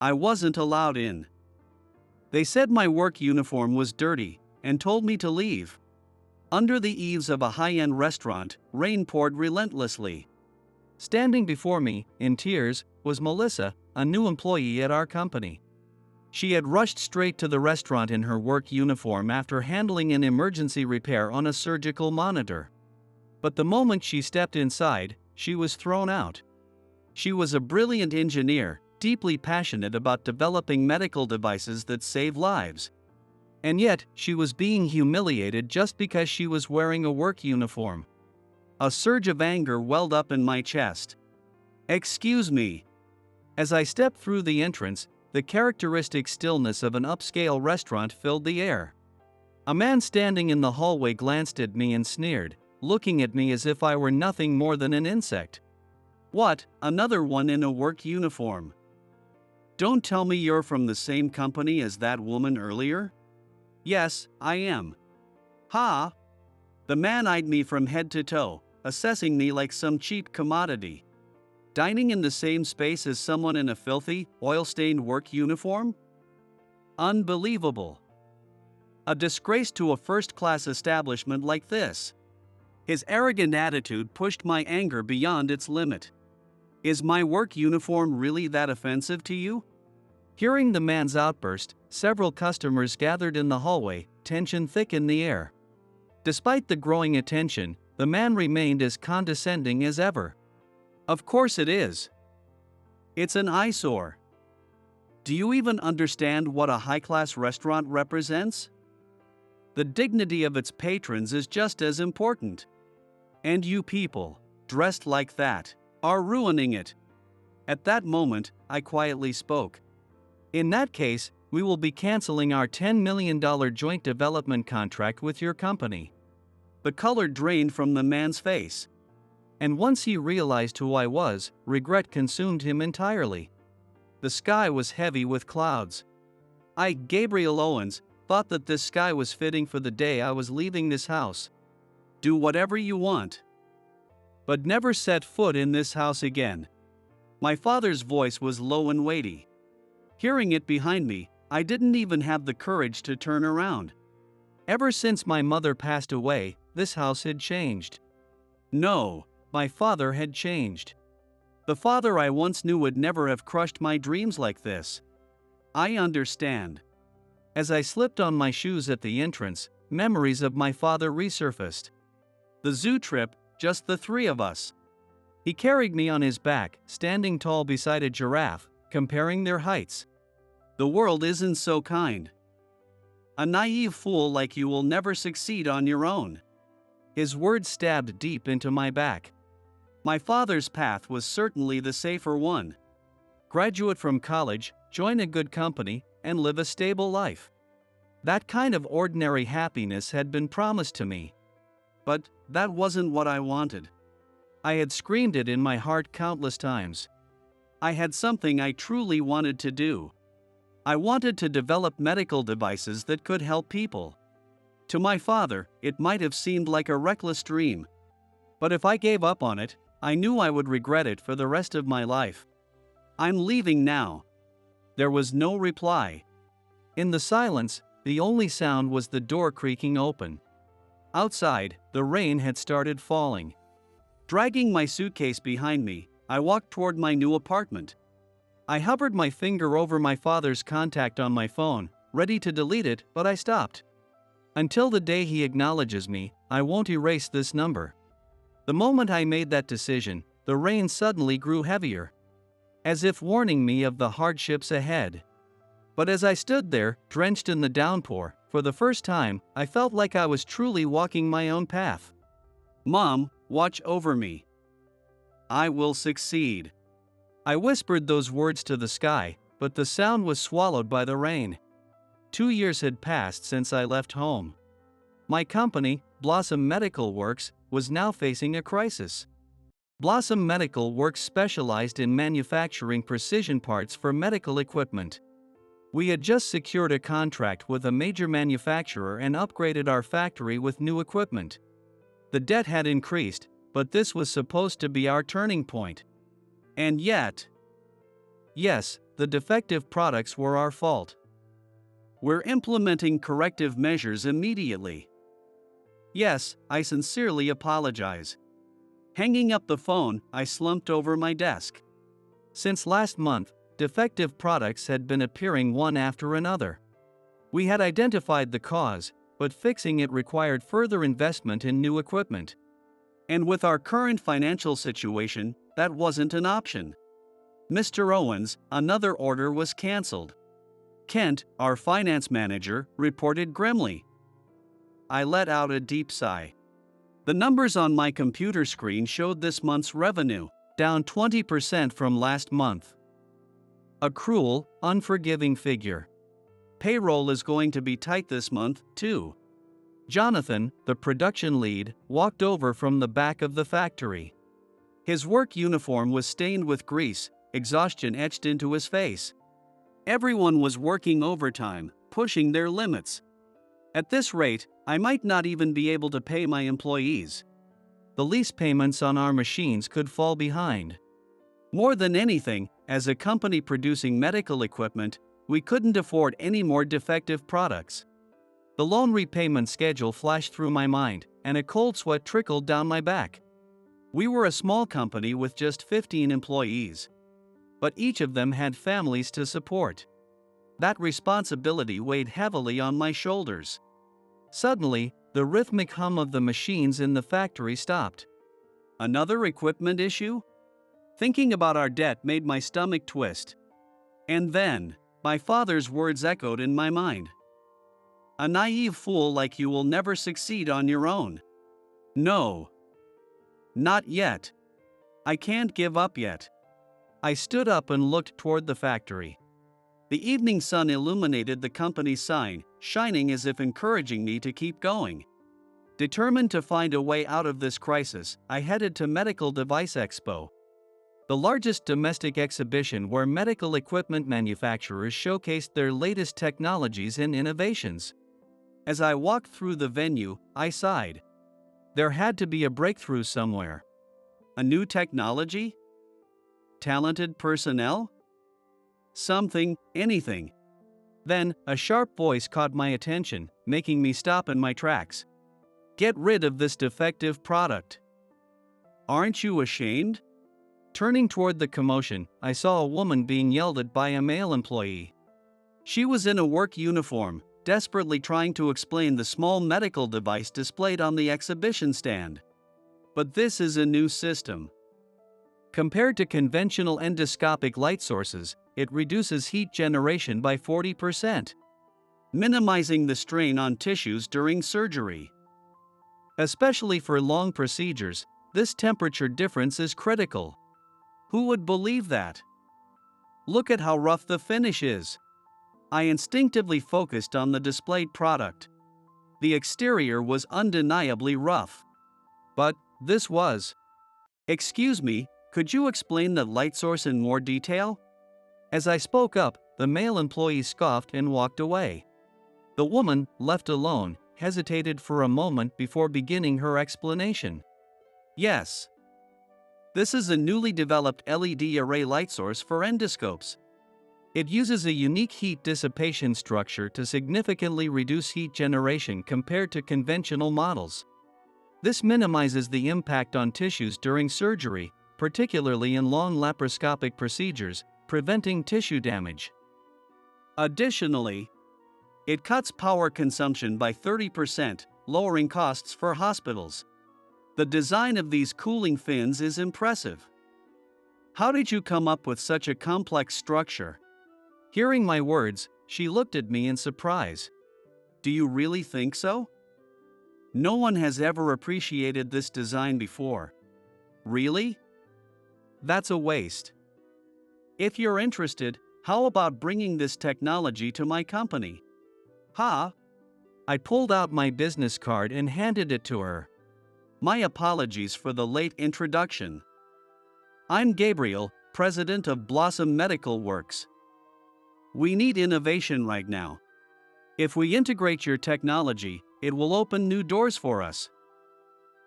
I wasn't allowed in. They said my work uniform was dirty and told me to leave. Under the eaves of a high-end restaurant, rain poured relentlessly. Standing before me, in tears, was Melissa, a new employee at our company. She had rushed straight to the restaurant in her work uniform after handling an emergency repair on a surgical monitor. But the moment she stepped inside, she was thrown out. She was a brilliant engineer, deeply passionate about developing medical devices that save lives. And yet, she was being humiliated just because she was wearing a work uniform. A surge of anger welled up in my chest. "Excuse me." As I stepped through the entrance, the characteristic stillness of an upscale restaurant filled the air. A man standing in the hallway glanced at me and sneered, looking at me as if I were nothing more than an insect. "What, another one in a work uniform? Don't tell me you're from the same company as that woman earlier?" "Yes, I am." "Ha!" The man eyed me from head to toe, assessing me like some cheap commodity. "Dining in the same space as someone in a filthy, oil-stained work uniform? Unbelievable. A disgrace to a first-class establishment like this." His arrogant attitude pushed my anger beyond its limit. "Is my work uniform really that offensive to you?" Hearing the man's outburst, several customers gathered in the hallway, tension thick in the air. Despite the growing attention, the man remained as condescending as ever. "Of course it is. It's an eyesore. Do you even understand what a high-class restaurant represents? The dignity of its patrons is just as important. And you people, dressed like that, are ruining it." At that moment, I quietly spoke. "In that case, we will be canceling our $10 million joint development contract with your company." The color drained from the man's face. And once he realized who I was, regret consumed him entirely. The sky was heavy with clouds. I, Gabriel Owens, thought that this sky was fitting for the day I was leaving this house. "Do whatever you want, but never set foot in this house again." My father's voice was low and weighty. Hearing it behind me, I didn't even have the courage to turn around. Ever since my mother passed away, this house had changed. No, my father had changed. The father I once knew would never have crushed my dreams like this. "I understand." As I slipped on my shoes at the entrance, memories of my father resurfaced. The zoo trip, just the three of us. He carried me on his back, standing tall beside a giraffe, comparing their heights. "The world isn't so kind. A naive fool like you will never succeed on your own." His words stabbed deep into my back. My father's path was certainly the safer one. Graduate from college, join a good company, and live a stable life. That kind of ordinary happiness had been promised to me. But that wasn't what I wanted. I had screamed it in my heart countless times. I had something I truly wanted to do. I wanted to develop medical devices that could help people. To my father, it might have seemed like a reckless dream. But if I gave up on it, I knew I would regret it for the rest of my life. "I'm leaving now." There was no reply. In the silence, the only sound was the door creaking open. Outside, the rain had started falling. Dragging my suitcase behind me, I walked toward my new apartment. I hovered my finger over my father's contact on my phone, ready to delete it, but I stopped. Until the day he acknowledges me, I won't erase this number. The moment I made that decision, the rain suddenly grew heavier, as if warning me of the hardships ahead. But as I stood there, drenched in the downpour, for the first time, I felt like I was truly walking my own path. "Mom, watch over me. I will succeed." I whispered those words to the sky, but the sound was swallowed by the rain. 2 years had passed since I left home. My company, Blossom Medical Works, was now facing a crisis. Blossom Medical Works specialized in manufacturing precision parts for medical equipment. We had just secured a contract with a major manufacturer and upgraded our factory with new equipment. The debt had increased, but this was supposed to be our turning point. And yet, yes, the defective products were our fault. We're implementing corrective measures immediately. Yes, I sincerely apologize. Hanging up the phone, I slumped over my desk. Since last month, defective products had been appearing one after another. We had identified the cause, but fixing it required further investment in new equipment. And with our current financial situation, that wasn't an option. Mr. Owens, another order was canceled. Kent, our finance manager, reported grimly. I let out a deep sigh. The numbers on my computer screen showed this month's revenue, down 20% from last month. A cruel, unforgiving figure. Payroll is going to be tight this month, too. Jonathan, the production lead, walked over from the back of the factory. His work uniform was stained with grease, exhaustion etched into his face. Everyone was working overtime, pushing their limits. At this rate, I might not even be able to pay my employees. The lease payments on our machines could fall behind. More than anything, as a company producing medical equipment, we couldn't afford any more defective products. The loan repayment schedule flashed through my mind, and a cold sweat trickled down my back. We were a small company with just 15 employees. But each of them had families to support. That responsibility weighed heavily on my shoulders. Suddenly, the rhythmic hum of the machines in the factory stopped. Another equipment issue? Thinking about our debt made my stomach twist. And then, my father's words echoed in my mind. A naive fool like you will never succeed on your own. No. Not yet. I can't give up yet. I stood up and looked toward the factory. The evening sun illuminated the company's sign, shining as if encouraging me to keep going. Determined to find a way out of this crisis, I headed to Medical Device Expo, the largest domestic exhibition where medical equipment manufacturers showcased their latest technologies and innovations. As I walked through the venue, I sighed. There had to be a breakthrough somewhere. A new technology? Talented personnel? Something, anything. Then, a sharp voice caught my attention, making me stop in my tracks. Get rid of this defective product. Aren't you ashamed? Turning toward the commotion, I saw a woman being yelled at by a male employee. She was in a work uniform, desperately trying to explain the small medical device displayed on the exhibition stand. But this is a new system. Compared to conventional endoscopic light sources, it reduces heat generation by 40%, minimizing the strain on tissues during surgery. Especially for long procedures, this temperature difference is critical. Who would believe that? Look at how rough the finish is. I instinctively focused on the displayed product. The exterior was undeniably rough. But this was. Excuse me, could you explain the light source in more detail? As I spoke up, the male employee scoffed and walked away. The woman, left alone, hesitated for a moment before beginning her explanation. Yes. This is a newly developed LED array light source for endoscopes. It uses a unique heat dissipation structure to significantly reduce heat generation compared to conventional models. This minimizes the impact on tissues during surgery, particularly in long laparoscopic procedures, preventing tissue damage. Additionally, it cuts power consumption by 30%, lowering costs for hospitals. The design of these cooling fins is impressive. How did you come up with such a complex structure? Hearing my words, she looked at me in surprise. Do you really think so? No one has ever appreciated this design before. Really? That's a waste. If you're interested, how about bringing this technology to my company? Ha! I pulled out my business card and handed it to her. My apologies for the late introduction. I'm Gabriel, president of Blossom Medical Works. We need innovation right now. If we integrate your technology, it will open new doors for us.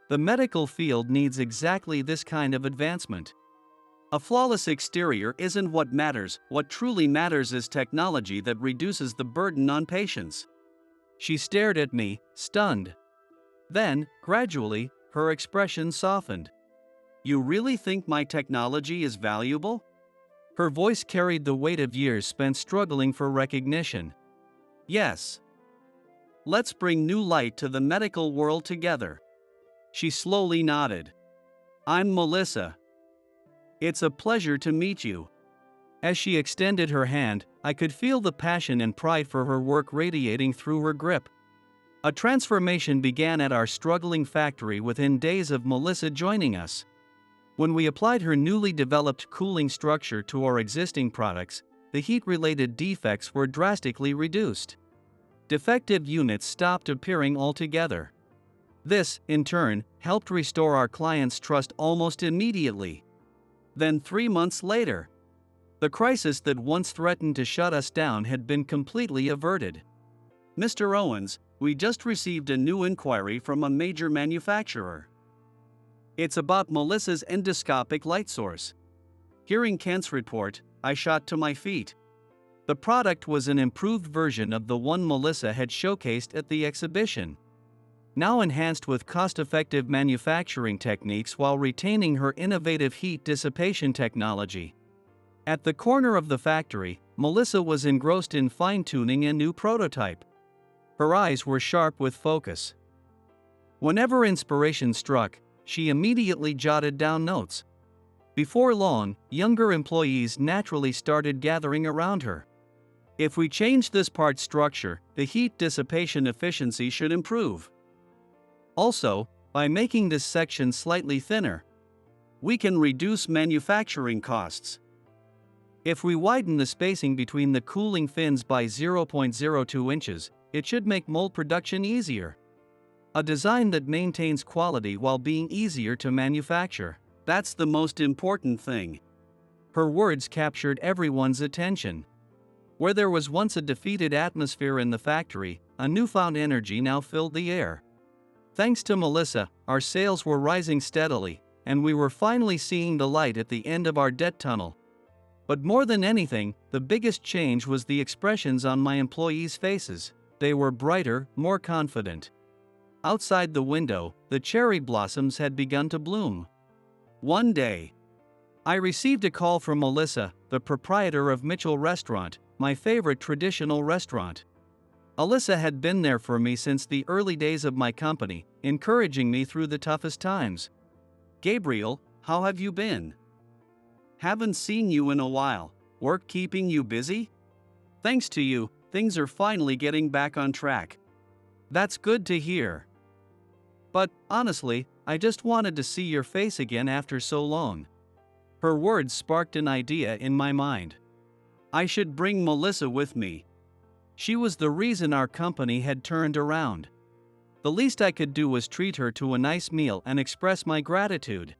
The medical field needs exactly this kind of advancement. A flawless exterior isn't what matters, what truly matters is technology that reduces the burden on patients. She stared at me, stunned. Then, gradually, her expression softened. You really think my technology is valuable? Her voice carried the weight of years spent struggling for recognition. Yes. Let's bring new light to the medical world together. She slowly nodded. I'm Melissa. It's a pleasure to meet you. As she extended her hand, I could feel the passion and pride for her work radiating through her grip. A transformation began at our struggling factory within days of Melissa joining us. When we applied her newly developed cooling structure to our existing products, the heat-related defects were drastically reduced. Defective units stopped appearing altogether. This, in turn, helped restore our clients' trust almost immediately. Then 3 months later, the crisis that once threatened to shut us down had been completely averted. Mr. Owens, we just received a new inquiry from a major manufacturer. It's about Melissa's endoscopic light source. Hearing Kent's report, I shot to my feet. The product was an improved version of the one Melissa had showcased at the exhibition. Now enhanced with cost-effective manufacturing techniques while retaining her innovative heat dissipation technology. At the corner of the factory, Melissa was engrossed in fine-tuning a new prototype. Her eyes were sharp with focus. Whenever inspiration struck, she immediately jotted down notes. Before long, younger employees naturally started gathering around her. If we change this part structure, the heat dissipation efficiency should improve. Also, by making this section slightly thinner, we can reduce manufacturing costs. If we widen the spacing between the cooling fins by 0.02 inches, it should make mold production easier. A design that maintains quality while being easier to manufacture. That's the most important thing. Her words captured everyone's attention. Where there was once a defeated atmosphere in the factory, a newfound energy now filled the air. Thanks to Melissa, our sales were rising steadily, and we were finally seeing the light at the end of our debt tunnel. But more than anything, the biggest change was the expressions on my employees' faces. They were brighter, more confident. Outside the window, the cherry blossoms had begun to bloom. One day, I received a call from Melissa, the proprietor of Mitchell Restaurant, my favorite traditional restaurant. Alyssa had been there for me since the early days of my company, encouraging me through the toughest times. Gabriel, how have you been? Haven't seen you in a while. Work keeping you busy? Thanks to you, things are finally getting back on track. That's good to hear. But, honestly, I just wanted to see your face again after so long. Her words sparked an idea in my mind. I should bring Melissa with me. She was the reason our company had turned around. The least I could do was treat her to a nice meal and express my gratitude.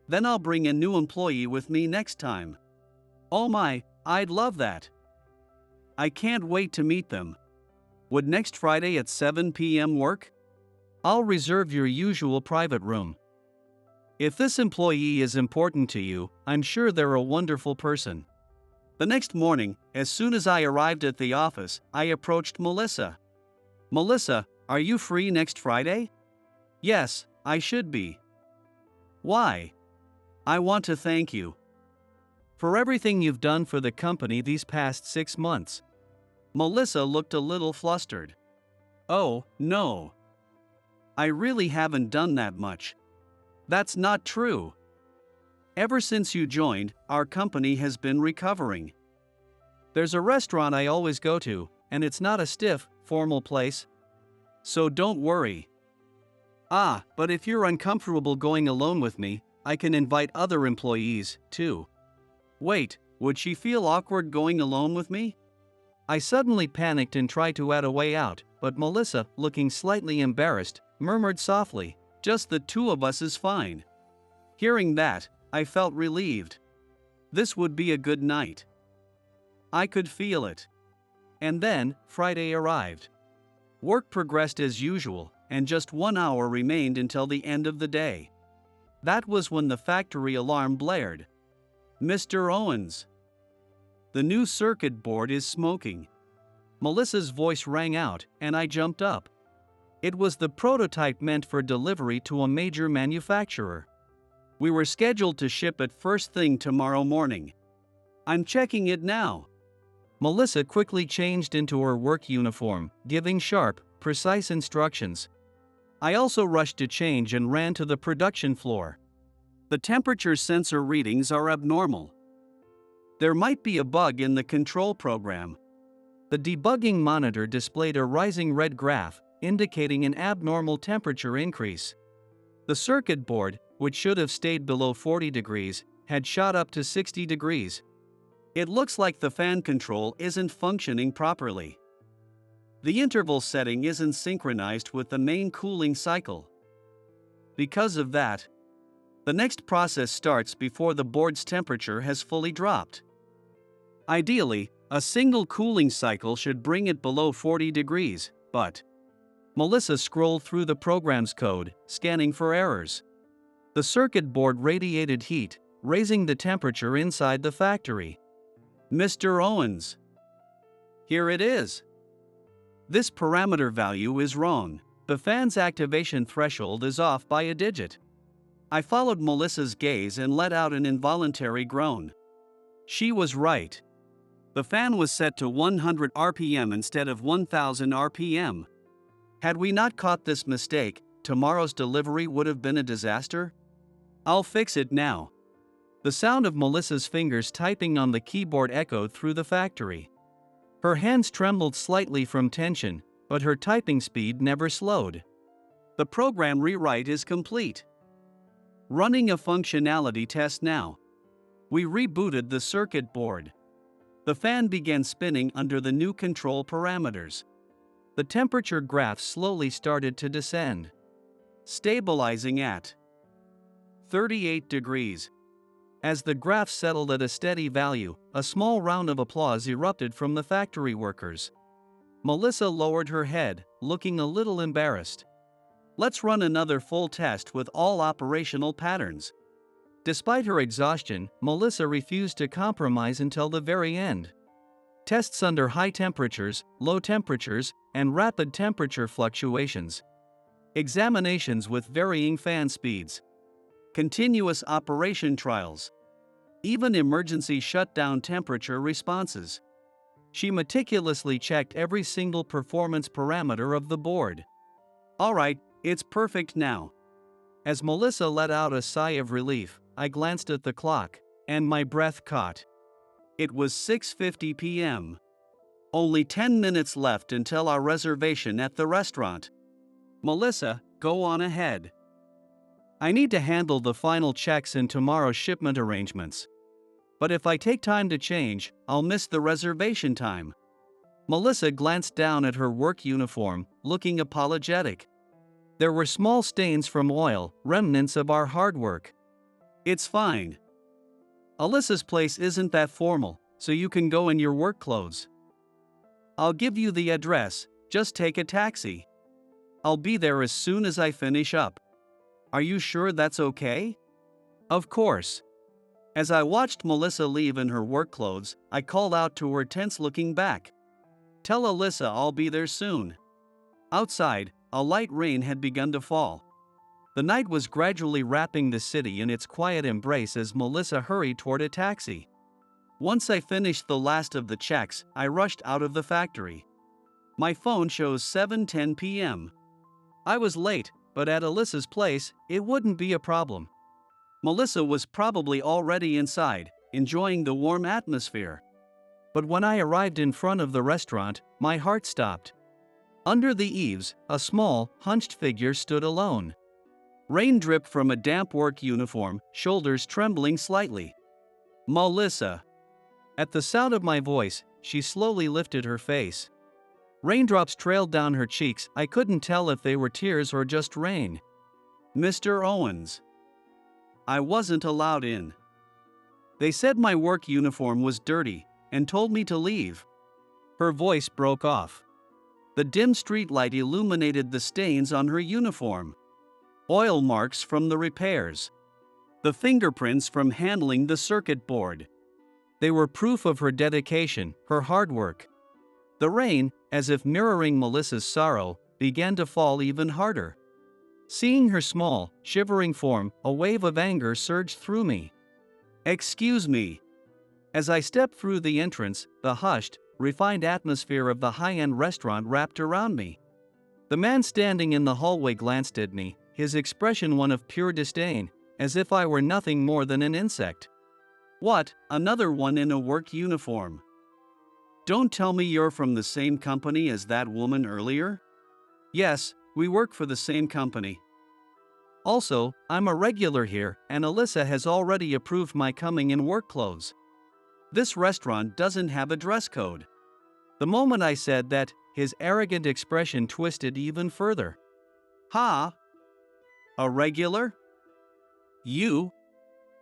Then I'll bring a new employee with me next time. Oh my, I'd love that. I can't wait to meet them. Would next Friday at 7 p.m. work? I'll reserve your usual private room. If this employee is important to you, I'm sure they're a wonderful person. The next morning, as soon as I arrived at the office, I approached Melissa. Melissa, are you free next Friday? Yes, I should be. Why? I want to thank you for everything you've done for the company these past 6 months. Melissa looked a little flustered. Oh, no. I really haven't done that much. That's not true. Ever since you joined, our company has been recovering. There's a restaurant I always go to, and it's not a stiff, formal place. So don't worry. Ah, but if you're uncomfortable going alone with me, I can invite other employees, too. Wait, would she feel awkward going alone with me? I suddenly panicked and tried to add a way out, but Melissa, looking slightly embarrassed, murmured softly, "Just the two of us is fine." Hearing that, I felt relieved. This would be a good night. I could feel it. And then, Friday arrived. Work progressed as usual, and just 1 hour remained until the end of the day. That was when the factory alarm blared. Mr. Owens. The new circuit board is smoking. Melissa's voice rang out, and I jumped up. It was the prototype meant for delivery to a major manufacturer. We were scheduled to ship it first thing tomorrow morning. I'm checking it now. Melissa quickly changed into her work uniform, giving sharp, precise instructions. I also rushed to change and ran to the production floor. The temperature sensor readings are abnormal. There might be a bug in the control program. The debugging monitor displayed a rising red graph, indicating an abnormal temperature increase. The circuit board, which should have stayed below 40 degrees, had shot up to 60 degrees. It looks like the fan control isn't functioning properly. The interval setting isn't synchronized with the main cooling cycle. Because of that, the next process starts before the board's temperature has fully dropped. Ideally, a single cooling cycle should bring it below 40 degrees, but Melissa scrolled through the program's code, scanning for errors. The circuit board radiated heat, raising the temperature inside the factory. Mr. Owens. Here it is. This parameter value is wrong. The fan's activation threshold is off by a digit. I followed Melissa's gaze and let out an involuntary groan. She was right. The fan was set to 100 RPM instead of 1000 RPM. Had we not caught this mistake, tomorrow's delivery would have been a disaster. I'll fix it now. The sound of Melissa's fingers typing on the keyboard echoed through the factory. Her hands trembled slightly from tension, but her typing speed never slowed. The program rewrite is complete. Running a functionality test now. We rebooted the circuit board. The fan began spinning under the new control parameters. The temperature graph slowly started to descend, stabilizing at 38 degrees. As the graph settled at a steady value, a small round of applause erupted from the factory workers. Melissa lowered her head, looking a little embarrassed. Let's run another full test with all operational patterns. Despite her exhaustion, Melissa refused to compromise until the very end. Tests under high temperatures, low temperatures, and rapid temperature fluctuations. Examinations with varying fan speeds. Continuous operation trials. Even emergency shutdown temperature responses. She meticulously checked every single performance parameter of the board. All right, it's perfect now. As Melissa let out a sigh of relief, I glanced at the clock, and my breath caught. It was 6:50 p.m. Only 10 minutes left until our reservation at the restaurant. Melissa, go on ahead. I need to handle the final checks and tomorrow's shipment arrangements. But if I take time to change, I'll miss the reservation time. Melissa glanced down at her work uniform, looking apologetic. There were small stains from oil, remnants of our hard work. It's fine. Alyssa's place isn't that formal, so you can go in your work clothes. I'll give you the address, just take a taxi. I'll be there as soon as I finish up. Are you sure that's okay? Of course. As I watched Melissa leave in her work clothes, I called out to her, tense looking back. Tell Alyssa I'll be there soon. Outside, a light rain had begun to fall. The night was gradually wrapping the city in its quiet embrace as Melissa hurried toward a taxi. Once I finished the last of the checks, I rushed out of the factory. My phone shows 7:10 p.m. I was late, but at Alyssa's place, it wouldn't be a problem. Melissa was probably already inside, enjoying the warm atmosphere. But when I arrived in front of the restaurant, my heart stopped. Under the eaves, a small, hunched figure stood alone. Rain dripped from a damp work uniform, shoulders trembling slightly. Melissa. At the sound of my voice, she slowly lifted her face. Raindrops trailed down her cheeks. I couldn't tell if they were tears or just rain. Mr. Owens. I wasn't allowed in. They said my work uniform was dirty and told me to leave. Her voice broke off. The dim streetlight illuminated the stains on her uniform. Oil marks from the repairs. The fingerprints from handling the circuit board. They were proof of her dedication, her hard work. The rain, as if mirroring Melissa's sorrow, began to fall even harder. Seeing her small, shivering form, a wave of anger surged through me. "Excuse me." As I stepped through the entrance, the hushed, refined atmosphere of the high-end restaurant wrapped around me. The man standing in the hallway glanced at me, his expression one of pure disdain, as if I were nothing more than an insect. "What, another one in a work uniform? Don't tell me you're from the same company as that woman earlier?" "Yes, we work for the same company. Also, I'm a regular here, and Alyssa has already approved my coming in work clothes. This restaurant doesn't have a dress code." The moment I said that, his arrogant expression twisted even further. "Ha? A regular? You?"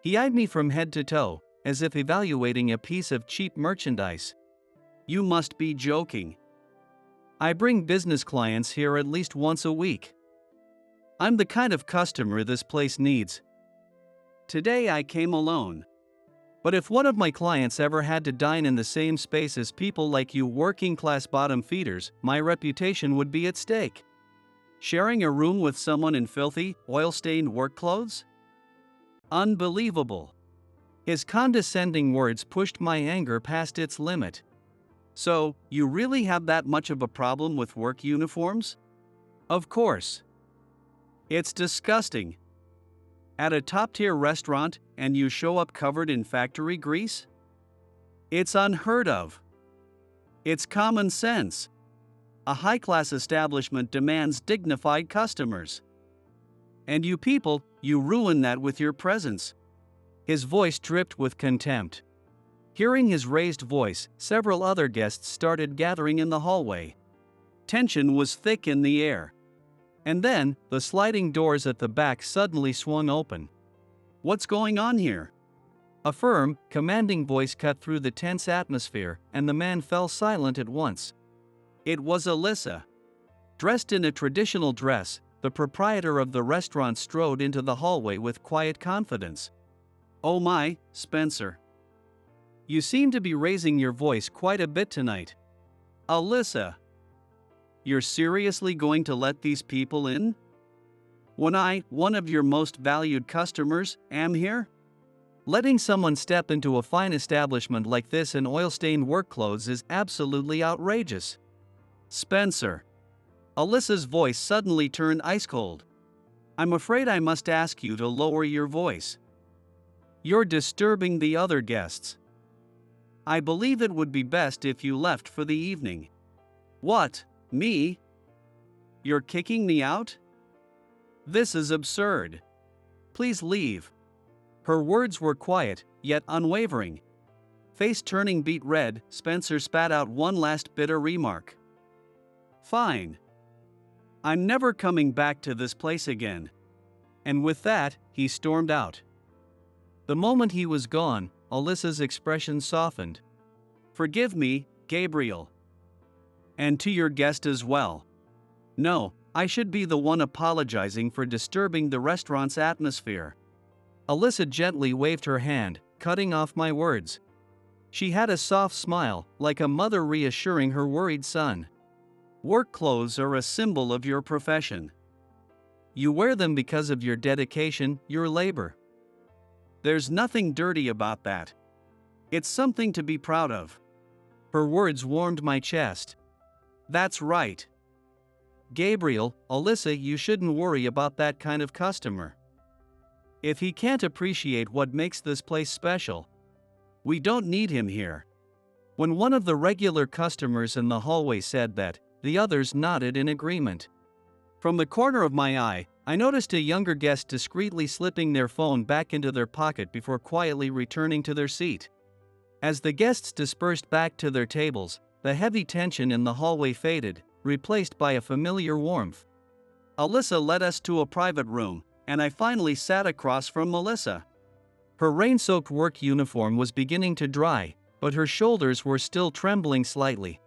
He eyed me from head to toe, as if evaluating a piece of cheap merchandise. "You must be joking. I bring business clients here at least once a week. I'm the kind of customer this place needs. Today I came alone. But if one of my clients ever had to dine in the same space as people like you working-class bottom feeders, my reputation would be at stake. Sharing a room with someone in filthy, oil-stained work clothes? Unbelievable." His condescending words pushed my anger past its limit. "So, you really have that much of a problem with work uniforms?" "Of course. It's disgusting. At a top-tier restaurant, and you show up covered in factory grease? It's unheard of. It's common sense. A high-class establishment demands dignified customers. And you people, you ruin that with your presence." His voice dripped with contempt. Hearing his raised voice, several other guests started gathering in the hallway. Tension was thick in the air. And then, the sliding doors at the back suddenly swung open. "What's going on here?" A firm, commanding voice cut through the tense atmosphere, and the man fell silent at once. It was Alyssa. Dressed in a traditional dress, the proprietor of the restaurant strode into the hallway with quiet confidence. "Oh my, Spencer. You seem to be raising your voice quite a bit tonight." "Alyssa. You're seriously going to let these people in? When I, one of your most valued customers, am here? Letting someone step into a fine establishment like this in oil-stained work clothes is absolutely outrageous." "Spencer." Alyssa's voice suddenly turned ice-cold. "I'm afraid I must ask you to lower your voice. You're disturbing the other guests. I believe it would be best if you left for the evening." "What? Me? You're kicking me out? This is absurd. Please leave." Her words were quiet, yet unwavering. Face turning beet red, Spencer spat out one last bitter remark. "Fine. I'm never coming back to this place again." And with that, he stormed out. The moment he was gone, Alyssa's expression softened. "Forgive me, Gabriel. And to your guest as well. No, I should be the one apologizing for disturbing the restaurant's atmosphere." Alyssa gently waved her hand, cutting off my words. She had a soft smile, like a mother reassuring her worried son. "Work clothes are a symbol of your profession. You wear them because of your dedication, your labor. There's nothing dirty about that. It's something to be proud of." Her words warmed my chest. "That's right. Gabriel, Alyssa, you shouldn't worry about that kind of customer. If he can't appreciate what makes this place special, we don't need him here." When one of the regular customers in the hallway said that, the others nodded in agreement. From the corner of my eye, I noticed a younger guest discreetly slipping their phone back into their pocket before quietly returning to their seat. As the guests dispersed back to their tables, the heavy tension in the hallway faded, replaced by a familiar warmth. Alyssa led us to a private room, and I finally sat across from Melissa. Her rain-soaked work uniform was beginning to dry, but her shoulders were still trembling slightly.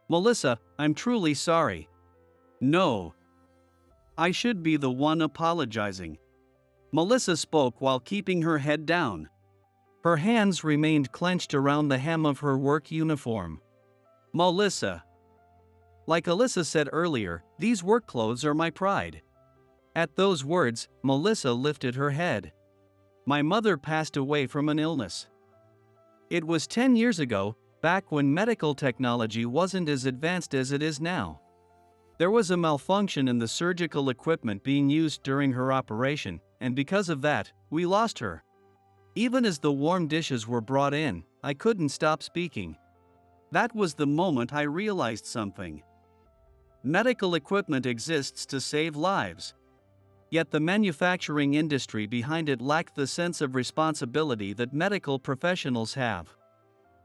"Melissa, I'm truly sorry." "No. I should be the one apologizing. Melissa spoke while keeping her head down. Her hands remained clenched around the hem of her work uniform. Melissa. Like Alyssa said earlier, these work clothes are my pride. At those words, Melissa lifted her head. My mother passed away from an illness. It was 10 years ago, back when medical technology wasn't as advanced as it is now. There was a malfunction in the surgical equipment being used during her operation, and because of that, we lost her. Even as the warm dishes were brought in, I couldn't stop speaking. That was the moment I realized something. Medical equipment exists to save lives. Yet the manufacturing industry behind it lacked the sense of responsibility that medical professionals have.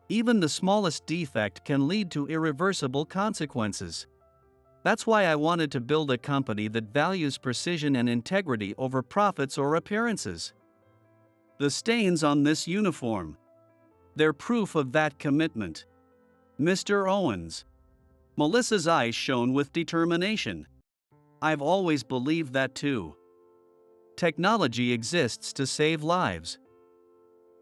Even the smallest defect can lead to irreversible consequences. That's why I wanted to build a company that values precision and integrity over profits or appearances. The stains on this uniform. They're proof of that commitment. Mr. Owens. Melissa's eyes shone with determination. I've always believed that too. Technology exists to save lives.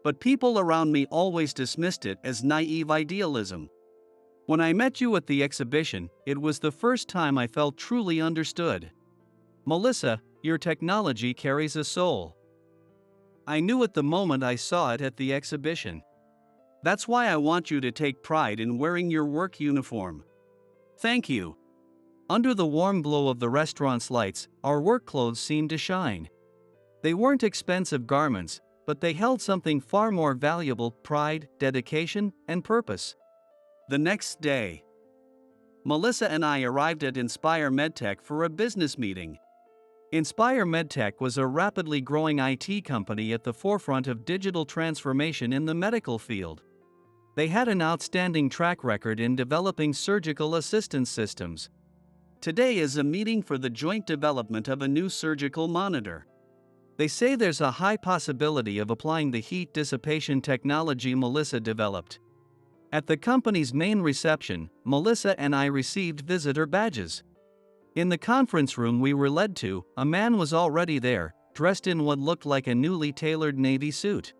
But people around me always dismissed it as naive idealism. When I met you at the exhibition, it was the first time I felt truly understood. Melissa, your technology carries a soul. I knew it the moment I saw it at the exhibition. That's why I want you to take pride in wearing your work uniform. Thank you. Under the warm glow of the restaurant's lights, our work clothes seemed to shine. They weren't expensive garments, but they held something far more valuable: pride, dedication, and purpose. The next day, Melissa and I arrived at Inspire MedTech for a business meeting. Inspire MedTech was a rapidly growing IT company at the forefront of digital transformation in the medical field. They had an outstanding track record in developing surgical assistance systems. Today is a meeting for the joint development of a new surgical monitor. They say there's a high possibility of applying the heat dissipation technology Melissa developed. At the company's main reception, Melissa and I received visitor badges. In the conference room we were led to, a man was already there, dressed in what looked like a newly tailored navy suit.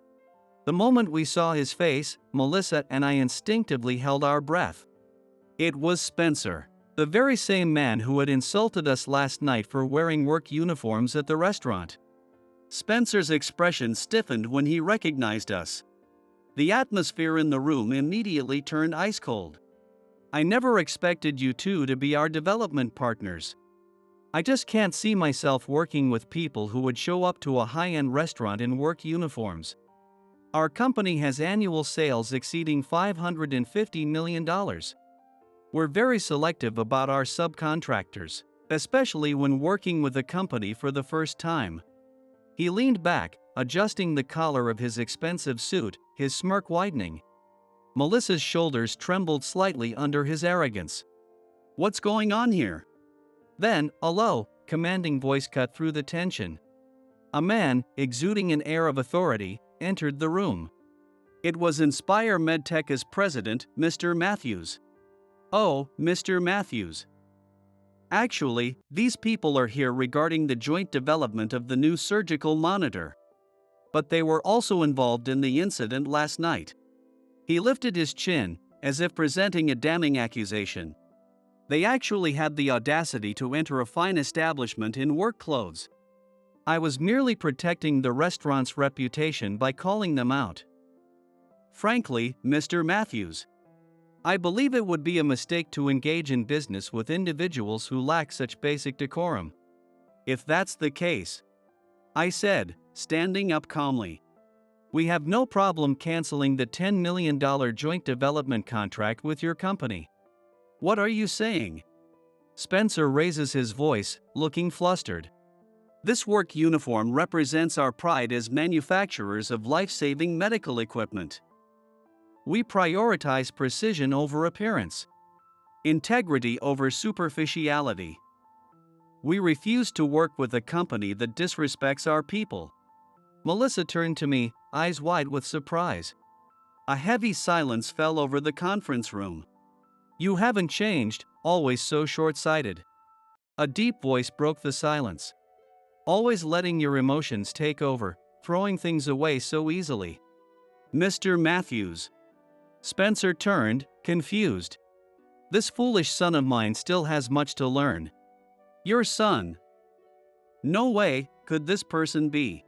The moment we saw his face, Melissa and I instinctively held our breath. It was Spencer, the very same man who had insulted us last night for wearing work uniforms at the restaurant. Spencer's expression stiffened when he recognized us. The atmosphere in the room immediately turned ice cold. I never expected you two to be our development partners. I just can't see myself working with people who would show up to a high-end restaurant in work uniforms. Our company has annual sales exceeding $550 million. We're very selective about our subcontractors, especially when working with a company for the first time. He leaned back, adjusting the collar of his expensive suit, his smirk widening. Melissa's shoulders trembled slightly under his arrogance. What's going on here? Then, a low, commanding voice cut through the tension. A man, exuding an air of authority, entered the room. It was Inspire MedTech's president, Mr. Matthews. Oh, Mr. Matthews. Actually, these people are here regarding the joint development of the new surgical monitor. But they were also involved in the incident last night. He lifted his chin, as if presenting a damning accusation. They actually had the audacity to enter a fine establishment in work clothes. I was merely protecting the restaurant's reputation by calling them out. Frankly, Mr. Matthews, I believe it would be a mistake to engage in business with individuals who lack such basic decorum. If that's the case, I said, standing up calmly, we have no problem canceling the $10 million joint development contract with your company. What are you saying? Spencer raises his voice, looking flustered. This work uniform represents our pride as manufacturers of life-saving medical equipment. We prioritize precision over appearance, integrity over superficiality. We refuse to work with a company that disrespects our people. Melissa turned to me, eyes wide with surprise. A heavy silence fell over the conference room. You haven't changed, always so short-sighted. A deep voice broke the silence. Always letting your emotions take over, throwing things away so easily. Mr. Matthews. Spencer turned, confused. This foolish son of mine still has much to learn. Your son? No way could this person be.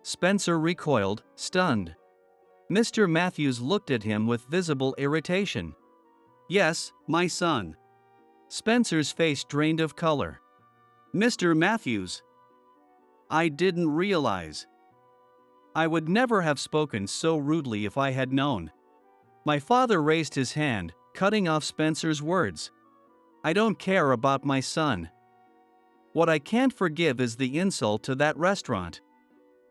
Spencer recoiled, stunned. Mr. Matthews looked at him with visible irritation. Yes, my son. Spencer's face drained of color. Mr. Matthews. I didn't realize. I would never have spoken so rudely if I had known. My father raised his hand, cutting off Spencer's words. I don't care about my son. What I can't forgive is the insult to that restaurant.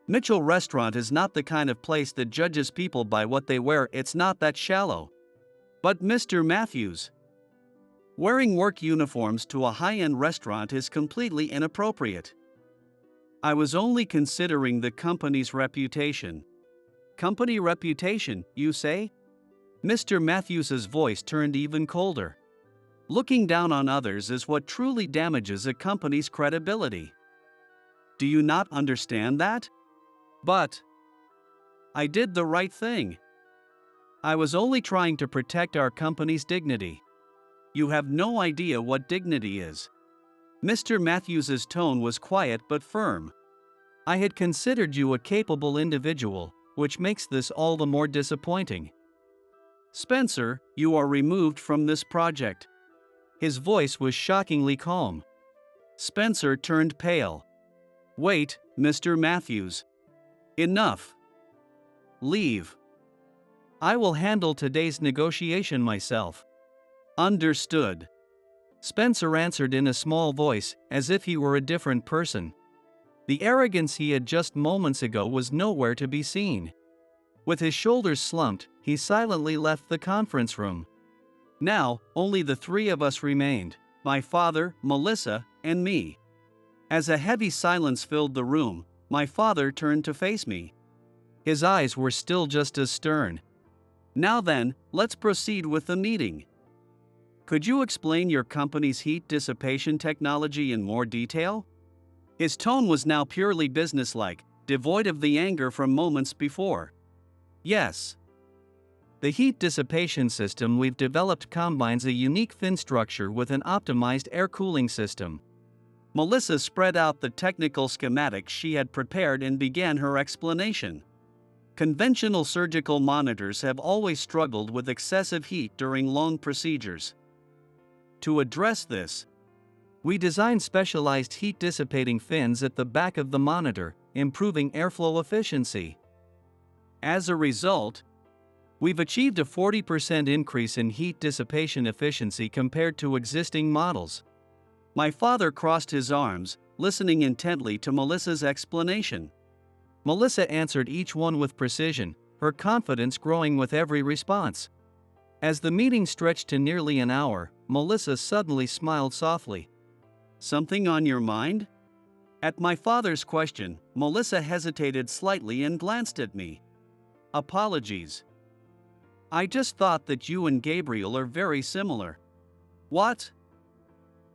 Mitchell Restaurant is not the kind of place that judges people by what they wear. It's not that shallow. But Mr. Matthews. Wearing work uniforms to a high-end restaurant is completely inappropriate. I was only considering the company's reputation. Company reputation, you say? Mr. Matthews's voice turned even colder. Looking down on others is what truly damages a company's credibility. Do you not understand that? But I did the right thing. I was only trying to protect our company's dignity. You have no idea what dignity is. Mr. Matthews's tone was quiet but firm. I had considered you a capable individual, which makes this all the more disappointing. Spencer, you are removed from this project. His voice was shockingly calm. Spencer turned pale. Wait, Mr. Matthews. Enough. Leave. I will handle today's negotiation myself. Understood. Spencer answered in a small voice, as if he were a different person. The arrogance he had just moments ago was nowhere to be seen. With his shoulders slumped, he silently left the conference room. Now, only the three of us remained, my father, Melissa, and me. As a heavy silence filled the room, my father turned to face me. His eyes were still just as stern. Now then, let's proceed with the meeting. Could you explain your company's heat dissipation technology in more detail? His tone was now purely businesslike, devoid of the anger from moments before. Yes. The heat dissipation system we've developed combines a unique fin structure with an optimized air cooling system. Melissa spread out the technical schematics she had prepared and began her explanation. Conventional surgical monitors have always struggled with excessive heat during long procedures. To address this, we designed specialized heat-dissipating fins at the back of the monitor, improving airflow efficiency. As a result, we've achieved a 40% increase in heat dissipation efficiency compared to existing models. My father crossed his arms, listening intently to Melissa's explanation. Melissa answered each one with precision, her confidence growing with every response. As the meeting stretched to nearly an hour, Melissa suddenly smiled softly. Something on your mind? At my father's question, Melissa hesitated slightly and glanced at me. Apologies. I just thought that you and Gabriel are very similar. What?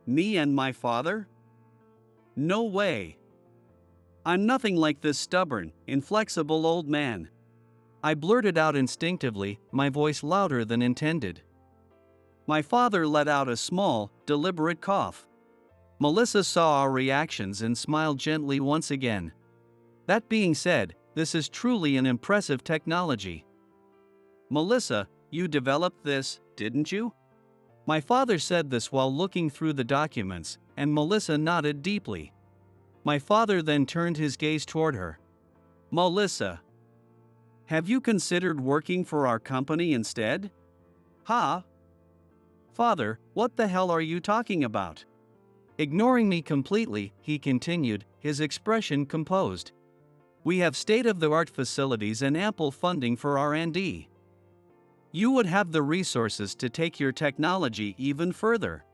Me and my father? No way. I'm nothing like this stubborn, inflexible old man. I blurted out instinctively, my voice louder than intended. My father let out a small, deliberate cough. Melissa saw our reactions and smiled gently once again. That being said, this is truly an impressive technology. Melissa, you developed this, didn't you? My father said this while looking through the documents, and Melissa nodded deeply. My father then turned his gaze toward her. Melissa, have you considered working for our company instead? Huh? Father, what the hell are you talking about? Ignoring me completely, he continued, his expression composed. We have state-of-the-art facilities and ample funding for R&D. You would have the resources to take your technology even further.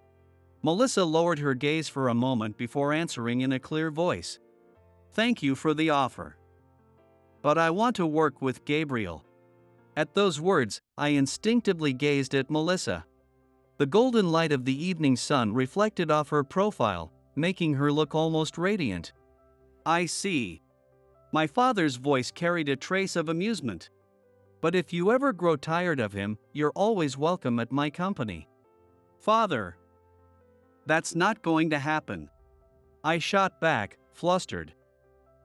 Melissa lowered her gaze for a moment before answering in a clear voice. Thank you for the offer. But I want to work with Gabriel. At those words, I instinctively gazed at Melissa. The golden light of the evening sun reflected off her profile, making her look almost radiant. I see. My father's voice carried a trace of amusement. But if you ever grow tired of him, you're always welcome at my company. Father. That's not going to happen. I shot back, flustered.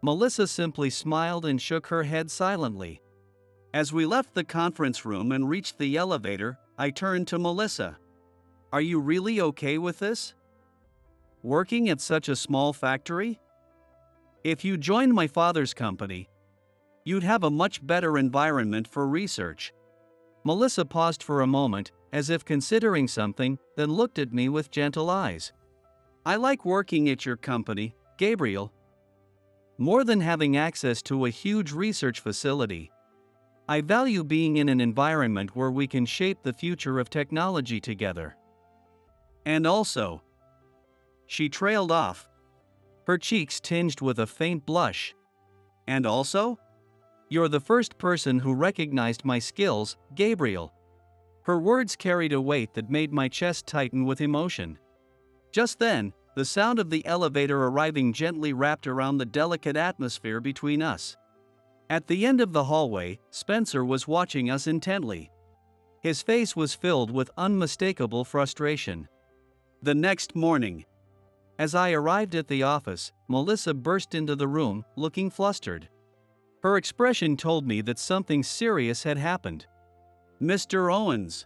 Melissa simply smiled and shook her head silently. As we left the conference room and reached the elevator, I turned to Melissa. Are you really okay with this? Working at such a small factory? If you joined my father's company, you'd have a much better environment for research. Melissa paused for a moment, as if considering something, then looked at me with gentle eyes. I like working at your company, Gabriel. More than having access to a huge research facility, I value being in an environment where we can shape the future of technology together. And also, she trailed off, her cheeks tinged with a faint blush. And also, you're the first person who recognized my skills, Gabriel. Her words carried a weight that made my chest tighten with emotion. Just then, the sound of the elevator arriving gently wrapped around the delicate atmosphere between us. At the end of the hallway, Spencer was watching us intently. His face was filled with unmistakable frustration. The next morning, as I arrived at the office, Melissa burst into the room, looking flustered. Her expression told me that something serious had happened. Mr. Owens,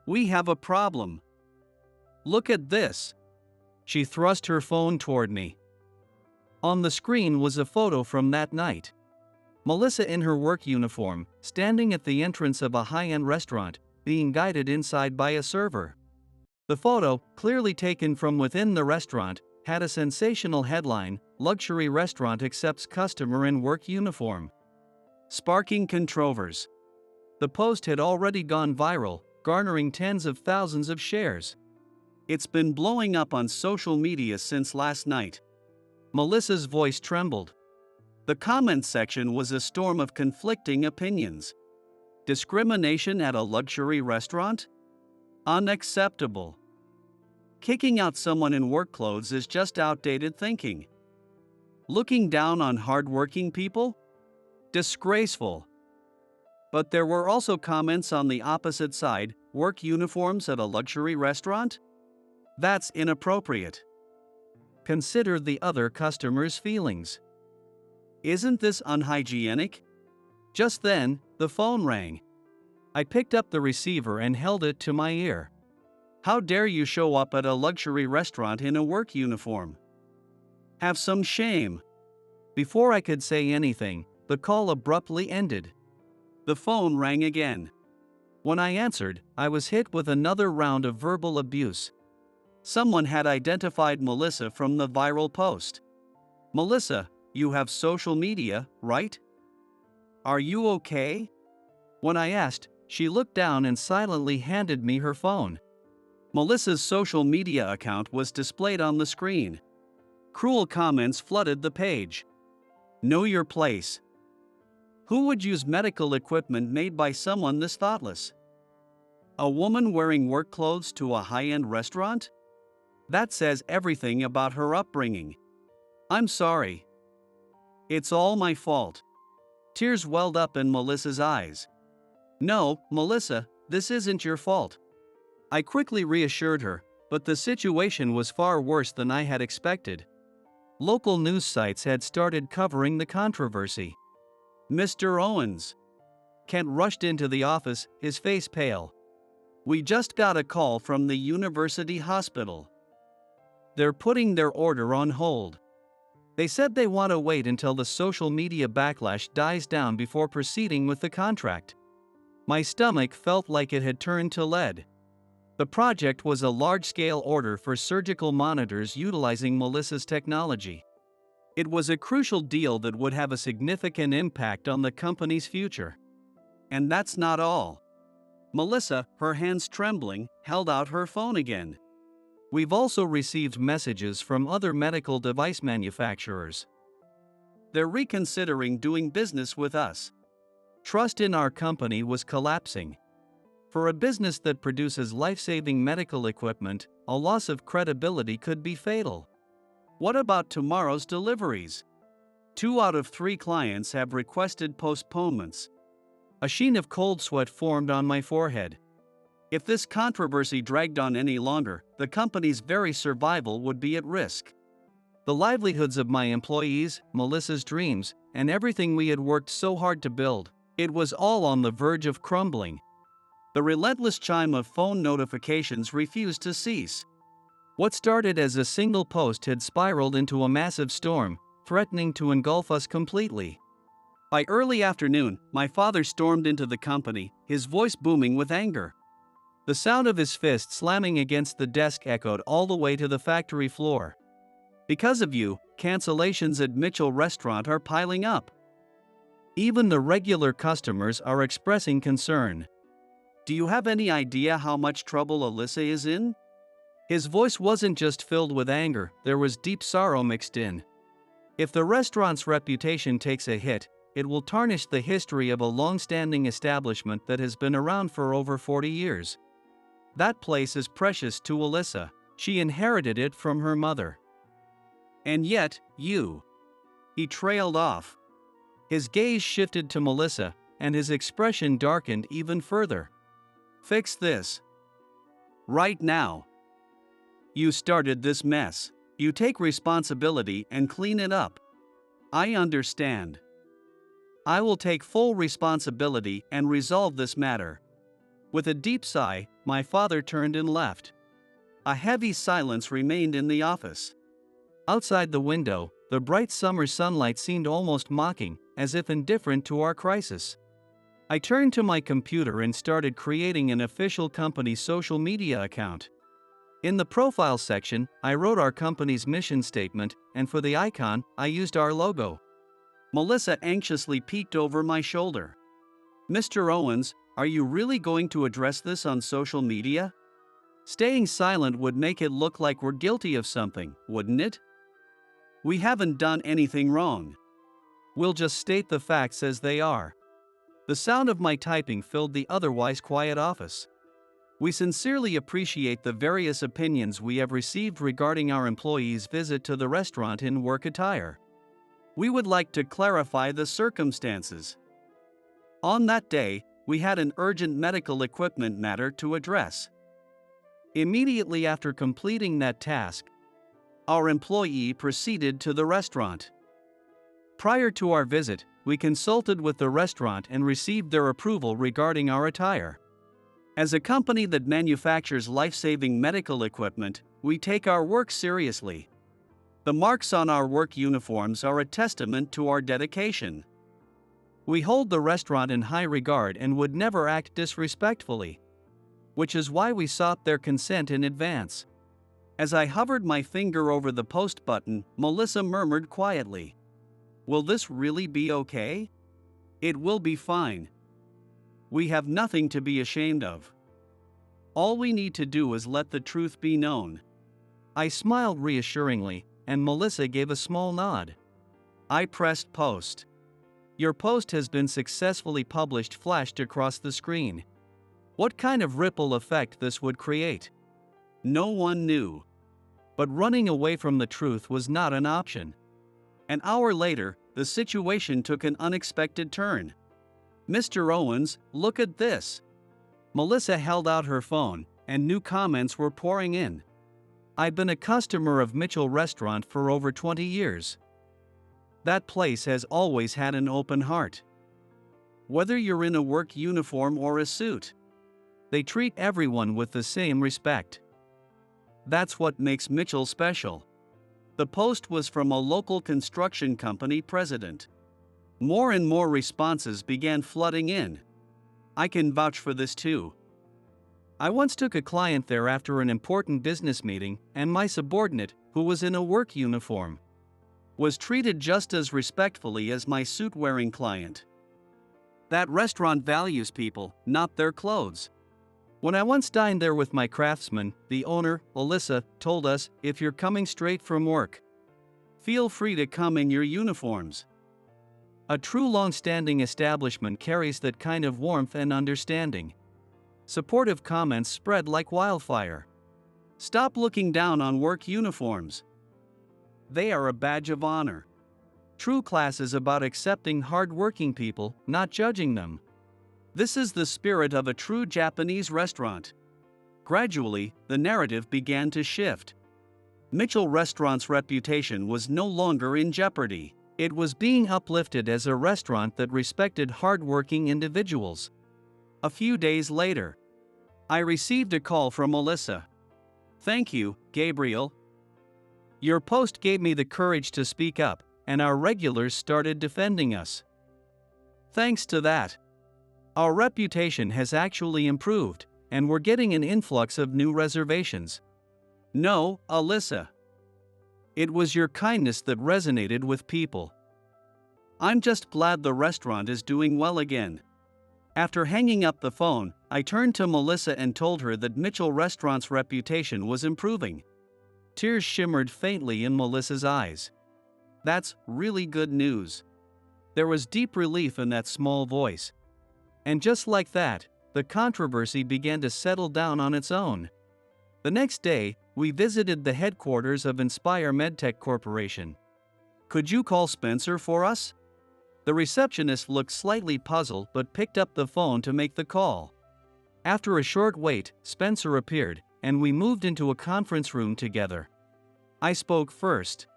we have a problem. Look at this. She thrust her phone toward me. On the screen was a photo from that night. Melissa in her work uniform, standing at the entrance of a high-end restaurant, being guided inside by a server. The photo, clearly taken from within the restaurant, had a sensational headline, "Luxury Restaurant Accepts Customer in Work Uniform," sparking controversy. The post had already gone viral, garnering tens of thousands of shares. It's been blowing up on social media since last night. Melissa's voice trembled. The comment section was a storm of conflicting opinions. Discrimination at a luxury restaurant? Unacceptable. Kicking out someone in work clothes is just outdated thinking. Looking down on hardworking people? Disgraceful. But there were also comments on the opposite side, work uniforms at a luxury restaurant? That's inappropriate. Consider the other customers' feelings. Isn't this unhygienic? Just then, the phone rang. I picked up the receiver and held it to my ear. How dare you show up at a luxury restaurant in a work uniform? Have some shame. Before I could say anything, the call abruptly ended. The phone rang again. When I answered, I was hit with another round of verbal abuse. Someone had identified Melissa from the viral post. Melissa, you have social media, right? Are you okay? When I asked, she looked down and silently handed me her phone. Melissa's social media account was displayed on the screen. Cruel comments flooded the page. Know your place. Who would use medical equipment made by someone this thoughtless? A woman wearing work clothes to a high-end restaurant? That says everything about her upbringing. I'm sorry. It's all my fault. Tears welled up in Melissa's eyes. No, Melissa, this isn't your fault. I quickly reassured her, but the situation was far worse than I had expected. Local news sites had started covering the controversy. Mr. Owens. Kent rushed into the office, his face pale. We just got a call from the university hospital. They're putting their order on hold. They said they want to wait until the social media backlash dies down before proceeding with the contract. My stomach felt like it had turned to lead. The project was a large-scale order for surgical monitors utilizing Melissa's technology. It was a crucial deal that would have a significant impact on the company's future. And that's not all. Melissa, her hands trembling, held out her phone again. We've also received messages from other medical device manufacturers. They're reconsidering doing business with us. Trust in our company was collapsing. For a business that produces life-saving medical equipment, a loss of credibility could be fatal. What about tomorrow's deliveries? 2 out of 3 clients have requested postponements. A sheen of cold sweat formed on my forehead. If this controversy dragged on any longer, the company's very survival would be at risk. The livelihoods of my employees, Melissa's dreams, and everything we had worked so hard to build, it was all on the verge of crumbling. The relentless chime of phone notifications refused to cease. What started as a single post had spiraled into a massive storm, threatening to engulf us completely. By early afternoon, my father stormed into the company, his voice booming with anger. The sound of his fist slamming against the desk echoed all the way to the factory floor. Because of you, cancellations at Mitchell Restaurant are piling up. Even the regular customers are expressing concern. Do you have any idea how much trouble Alyssa is in? His voice wasn't just filled with anger, there was deep sorrow mixed in. If the restaurant's reputation takes a hit, it will tarnish the history of a long-standing establishment that has been around for over 40 years. That place is precious to Alyssa. She inherited it from her mother. And yet, you. He trailed off. His gaze shifted to Melissa, and his expression darkened even further. Fix this. Right now. You started this mess. You take responsibility and clean it up. I understand. I will take full responsibility and resolve this matter. With a deep sigh, my father turned and left. A heavy silence remained in the office. Outside the window, the bright summer sunlight seemed almost mocking, as if indifferent to our crisis. I turned to my computer and started creating an official company social media account. In the profile section, I wrote our company's mission statement, and for the icon, I used our logo. Melissa anxiously peeked over my shoulder. Mr. Owens, are you really going to address this on social media? Staying silent would make it look like we're guilty of something, wouldn't it? We haven't done anything wrong. We'll just state the facts as they are. The sound of my typing filled the otherwise quiet office. We sincerely appreciate the various opinions we have received regarding our employees' visit to the restaurant in work attire. We would like to clarify the circumstances. On that day, we had an urgent medical equipment matter to address. Immediately after completing that task, our employee proceeded to the restaurant. Prior to our visit, we consulted with the restaurant and received their approval regarding our attire. As a company that manufactures life-saving medical equipment, we take our work seriously. The marks on our work uniforms are a testament to our dedication. We hold the restaurant in high regard and would never act disrespectfully, which is why we sought their consent in advance. As I hovered my finger over the post button, Melissa murmured quietly, "Will this really be okay?" "It will be fine. We have nothing to be ashamed of. All we need to do is let the truth be known." I smiled reassuringly, and Melissa gave a small nod. I pressed post. "Your post has been successfully published," flashed across the screen. What kind of ripple effect this would create? No one knew. But running away from the truth was not an option. An hour later, the situation took an unexpected turn. "Mr. Owens, look at this." Melissa held out her phone, and new comments were pouring in. I'd been a customer of Mitchell Restaurant for over 20 years. That place has always had an open heart. Whether you're in a work uniform or a suit, they treat everyone with the same respect. That's what makes Mitchell special. The post was from a local construction company president. More and more responses began flooding in. I can vouch for this too. I once took a client there after an important business meeting, and my subordinate, who was in a work uniform, was treated just as respectfully as my suit-wearing client. That restaurant values people, not their clothes. When I once dined there with my craftsman, the owner, Alyssa, told us, "If you're coming straight from work, feel free to come in your uniforms." A true long-standing establishment carries that kind of warmth and understanding. Supportive comments spread like wildfire. "Stop looking down on work uniforms. they are a badge of honor. True class is about accepting hard-working people, not judging them. This is the spirit of a true Japanese restaurant. Gradually, the narrative began to shift. Mitchell Restaurant's reputation was no longer in jeopardy. It was being uplifted as a restaurant that respected hard-working individuals. A few days later, I received a call from Melissa. "Thank you, Gabriel. Your post gave me the courage to speak up, and our regulars started defending us. Thanks to that, our reputation has actually improved, and we're getting an influx of new reservations." "No, Alyssa. It was your kindness that resonated with people. I'm just glad the restaurant is doing well again." After hanging up the phone, I turned to Melissa and told her that Mitchell Restaurant's reputation was improving. Tears shimmered faintly in Melissa's eyes. "That's really good news." There was deep relief in that small voice. And just like that, the controversy began to settle down on its own. The next day, we visited the headquarters of Inspire MedTech Corporation. "Could you call Spencer for us?" The receptionist looked slightly puzzled but picked up the phone to make the call. After a short wait, Spencer appeared, and we moved into a conference room together. I spoke first.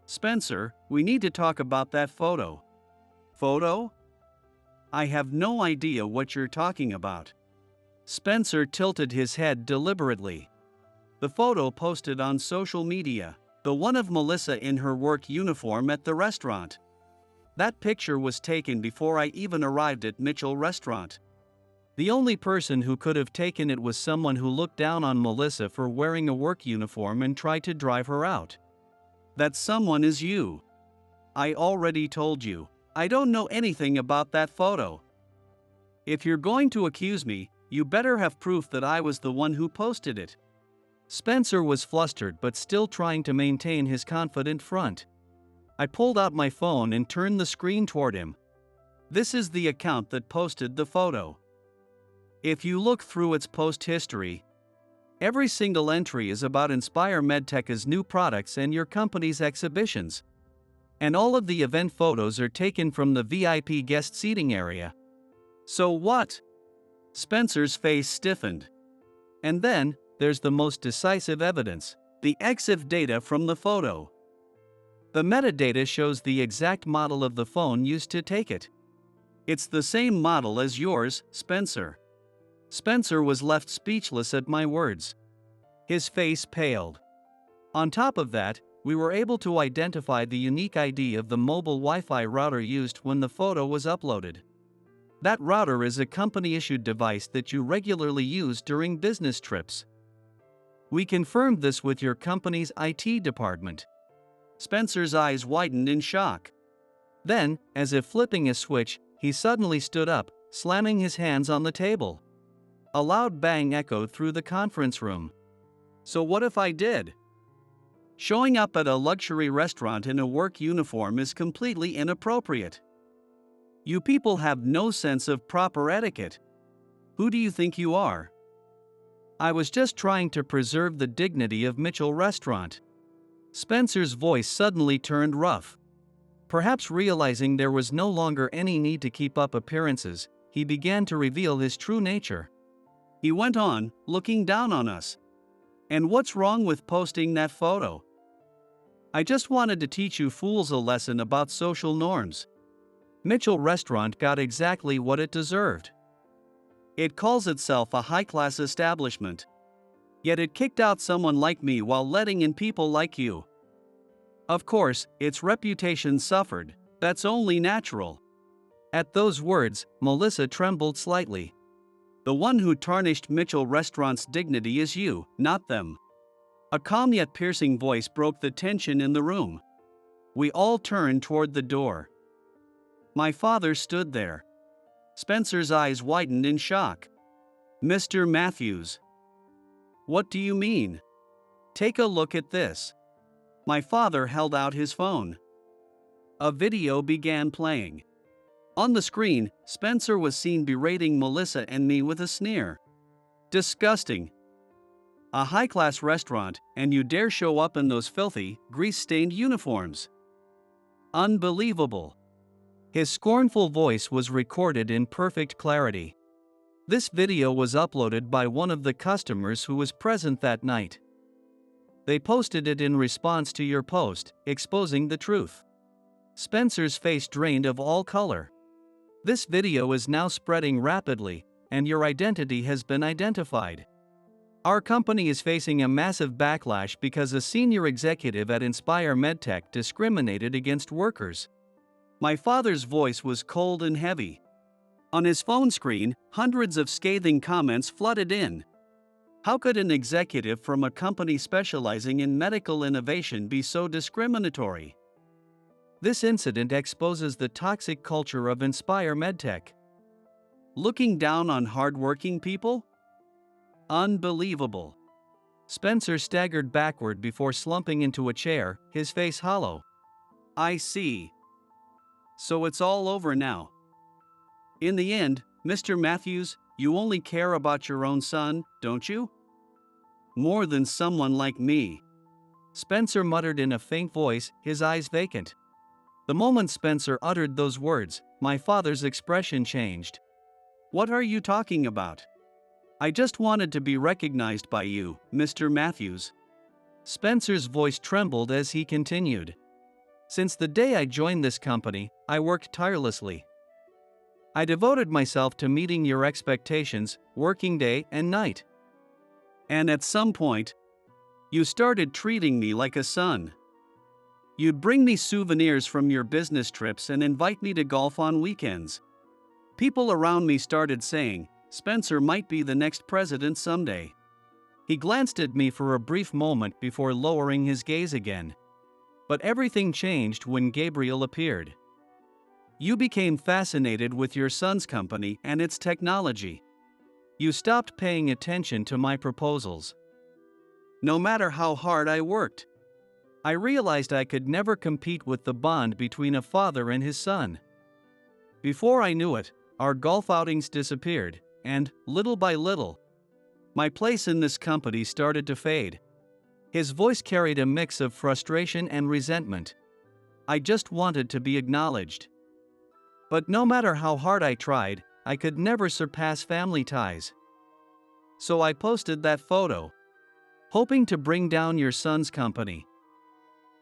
"Spencer, we need to talk about that photo." "Photo? I have no idea what you're talking about." Spencer tilted his head deliberately. "The photo posted on social media, the one of Melissa in her work uniform at the restaurant. That picture was taken before I even arrived at Mitchell Restaurant. The only person who could have taken it was someone who looked down on Melissa for wearing a work uniform and tried to drive her out. That someone is you. I already told you, I don't know anything about that photo. If you're going to accuse me, you better have proof that I was the one who posted it." Spencer was flustered but still trying to maintain his confident front. I pulled out my phone and turned the screen toward him. "This is the account that posted the photo. If you look through its post history, every single entry is about Inspire MedTech's new products and your company's exhibitions. And all of the event photos are taken from the VIP guest seating area." "So what?" Spencer's face stiffened. "And then, there's the most decisive evidence, the EXIF data from the photo. The metadata shows the exact model of the phone used to take it. It's the same model as yours, Spencer." Spencer was left speechless at my words. His face paled. On top of that, we were able to identify the unique ID of the mobile Wi-Fi router used when the photo was uploaded. That router is a company-issued device that you regularly use during business trips. We confirmed this with your company's IT department." Spencer's eyes widened in shock. Then, as if flipping a switch, he suddenly stood up, slamming his hands on the table. A loud bang echoed through the conference room. "So what if I did? Showing up at a luxury restaurant in a work uniform is completely inappropriate. You people have no sense of proper etiquette. Who do you think you are?" "I was just trying to preserve the dignity of Mitchell Restaurant." Spencer's voice suddenly turned rough. Perhaps realizing there was no longer any need to keep up appearances, he began to reveal his true nature. He went on, looking down on us. "And what's wrong with posting that photo? I just wanted to teach you fools a lesson about social norms." Mitchell Restaurant got exactly what it deserved. It calls itself a high-class establishment. Yet it kicked out someone like me while letting in people like you. Of course, its reputation suffered. That's only natural." At those words, Melissa trembled slightly. "The one who tarnished Mitchell Restaurant's dignity is you, not them." A calm yet piercing voice broke the tension in the room. We all turned toward the door. My father stood there. Spencer's eyes widened in shock. "Mr. Matthews, what do you mean? Take a look at this." My father held out his phone. A video began playing. On the screen, Spencer was seen berating Melissa and me with a sneer. "Disgusting. a high-class restaurant, and you dare show up in those filthy, grease-stained uniforms. Unbelievable. His scornful voice was recorded in perfect clarity. This video was uploaded by one of the customers who was present that night. They posted it in response to your post, exposing the truth. Spencer's face drained of all color. This video is now spreading rapidly, and your identity has been identified. Our company is facing a massive backlash because a senior executive at Inspire MedTech discriminated against workers. My father's voice was cold and heavy. On his phone screen, hundreds of scathing comments flooded in. How could an executive from a company specializing in medical innovation be so discriminatory? This incident exposes the toxic culture of Inspire MedTech. Looking down on hardworking people? Unbelievable. Spencer staggered backward before slumping into a chair, his face hollow. I see. So it's all over now. In the end, Mr. Matthews, you only care about your own son, don't you? More than someone like me. Spencer muttered in a faint voice, his eyes vacant. The moment Spencer uttered those words, my father's expression changed. What are you talking about? I just wanted to be recognized by you, Mr. Matthews. Spencer's voice trembled as he continued. Since the day I joined this company, I worked tirelessly. I devoted myself to meeting your expectations, working day and night. And at some point, you started treating me like a son. You'd bring me souvenirs from your business trips and invite me to golf on weekends. People around me started saying, Spencer might be the next president someday. He glanced at me for a brief moment before lowering his gaze again. But everything changed when Gabriel appeared. You became fascinated with your son's company and its technology. You stopped paying attention to my proposals. No matter how hard I worked, I realized I could never compete with the bond between a father and his son. Before I knew it, our golf outings disappeared, and, little by little, my place in this company started to fade. His voice carried a mix of frustration and resentment. I just wanted to be acknowledged. But no matter how hard I tried, I could never surpass family ties. So I posted that photo, hoping to bring down your son's company.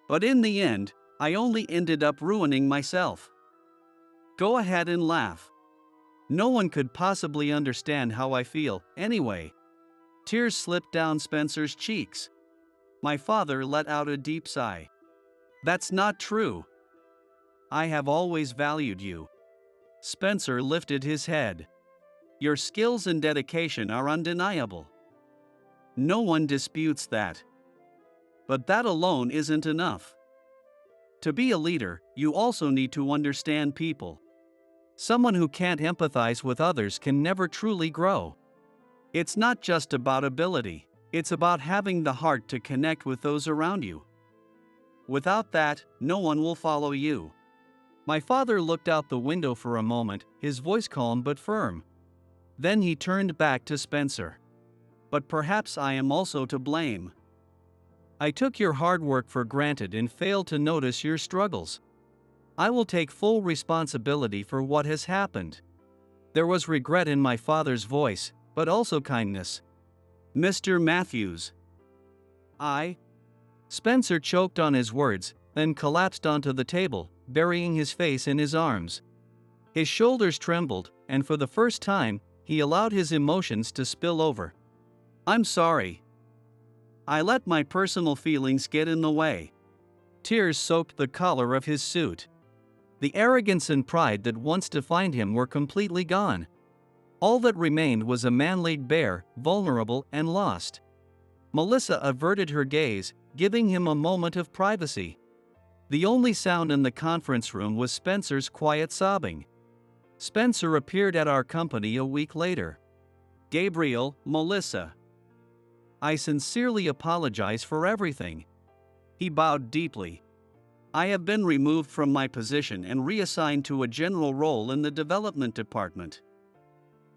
But in the end, I only ended up ruining myself. Go ahead and laugh. No one could possibly understand how I feel, anyway. Tears slipped down Spencer's cheeks. My father let out a deep sigh. That's not true. I have always valued you. Spencer lifted his head. Your skills and dedication are undeniable. No one disputes that. But that alone isn't enough. To be a leader, you also need to understand people. Someone who can't empathize with others can never truly grow. It's not just about ability, it's about having the heart to connect with those around you. Without that, no one will follow you. My father looked out the window for a moment, his voice calm but firm. Then he turned back to Spencer. But perhaps I am also to blame. I took your hard work for granted and failed to notice your struggles. I will take full responsibility for what has happened. There was regret in my father's voice, but also kindness. Mr. Matthews. Spencer choked on his words, then collapsed onto the table, burying his face in his arms. His shoulders trembled, and for the first time, he allowed his emotions to spill over. I'm sorry. I let my personal feelings get in the way. Tears soaked the collar of his suit. The arrogance and pride that once defined him were completely gone. All that remained was a man laid bare, vulnerable, and lost. Melissa averted her gaze, giving him a moment of privacy. The only sound in the conference room was Spencer's quiet sobbing. Spencer appeared at our company a week later. Gabriel, Melissa. I sincerely apologize for everything. He bowed deeply. I have been removed from my position and reassigned to a general role in the development department.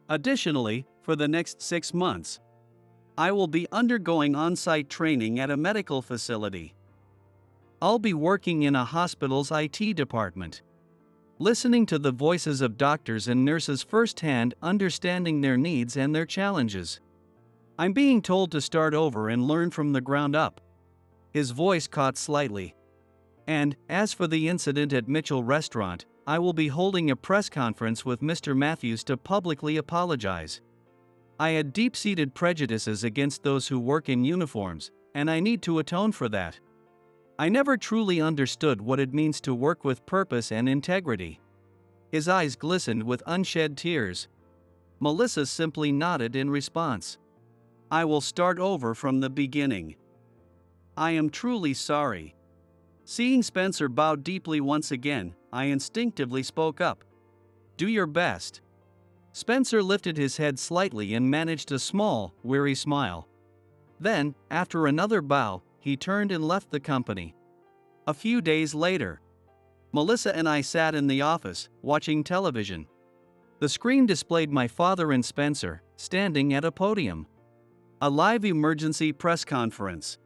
Additionally, for the next 6 months, I will be undergoing on-site training at a medical facility. I'll be working in a hospital's IT department. Listening to the voices of doctors and nurses firsthand, understanding their needs and their challenges. I'm being told to start over and learn from the ground up. His voice caught slightly. And, as for the incident at Mitchell Restaurant, I will be holding a press conference with Mr. Matthews to publicly apologize. I had deep-seated prejudices against those who work in uniforms, and I need to atone for that. I never truly understood what it means to work with purpose and integrity. His eyes glistened with unshed tears. Melissa simply nodded in response. I will start over from the beginning. I am truly sorry. Seeing Spencer bow deeply once again, I instinctively spoke up. Do your best. Spencer lifted his head slightly and managed a small, weary smile. Then, after another bow, he turned and left the company. A few days later, Melissa and I sat in the office, watching television. The screen displayed my father and Spencer, standing at a podium. A live emergency press conference.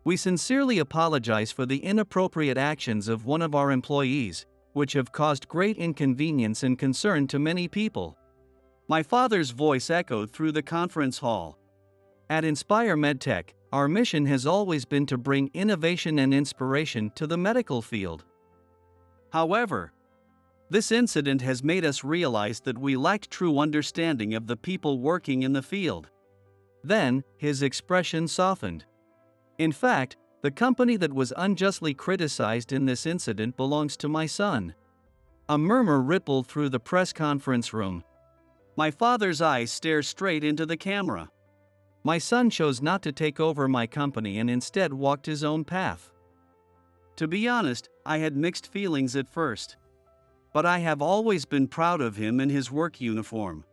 We sincerely apologize for the inappropriate actions of one of our employees, which have caused great inconvenience and concern to many people. My father's voice echoed through the conference hall. At Inspire MedTech, our mission has always been to bring innovation and inspiration to the medical field. However, this incident has made us realize that we lacked true understanding of the people working in the field. Then, his expression softened. In fact, the company that was unjustly criticized in this incident belongs to my son. A murmur rippled through the press conference room. My father's eyes stared straight into the camera. My son chose not to take over my company and instead walked his own path. To be honest, I had mixed feelings at first. But I have always been proud of him and his work uniform.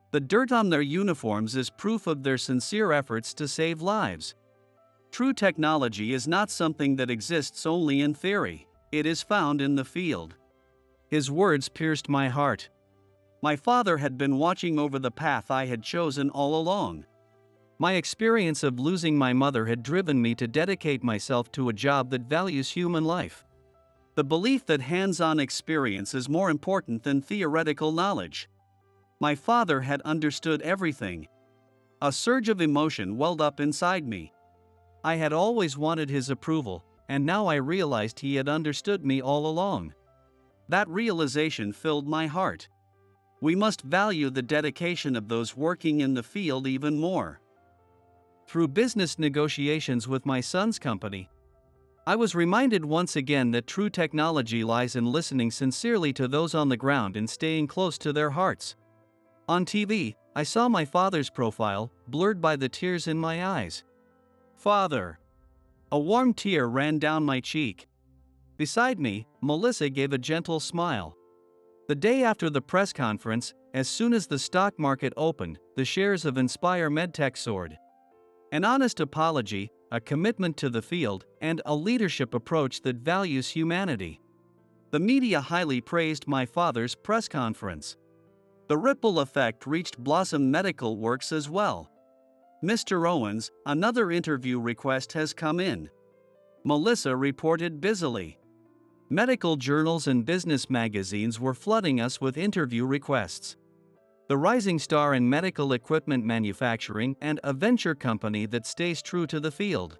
The dirt on their uniforms is proof of their sincere efforts to save lives. True technology is not something that exists only in theory, it is found in the field. His words pierced my heart. My father had been watching over the path I had chosen all along. My experience of losing my mother had driven me to dedicate myself to a job that values human life. The belief that hands-on experience is more important than theoretical knowledge. My father had understood everything. A surge of emotion welled up inside me. I had always wanted his approval, and now I realized he had understood me all along. That realization filled my heart. We must value the dedication of those working in the field even more. Through business negotiations with my son's company, I was reminded once again that true technology lies in listening sincerely to those on the ground and staying close to their hearts. On TV, I saw my father's profile, blurred by the tears in my eyes. Father. A warm tear ran down my cheek. Beside me, Melissa gave a gentle smile. The day after the press conference, as soon as the stock market opened, the shares of Inspire MedTech soared. An honest apology, a commitment to the field, and a leadership approach that values humanity. The media highly praised my father's press conference. The ripple effect reached Blossom Medical Works as well. Mr. Owens, another interview request has come in. Melissa reported busily. Medical journals and business magazines were flooding us with interview requests. The rising star in medical equipment manufacturing and a venture company that stays true to the field.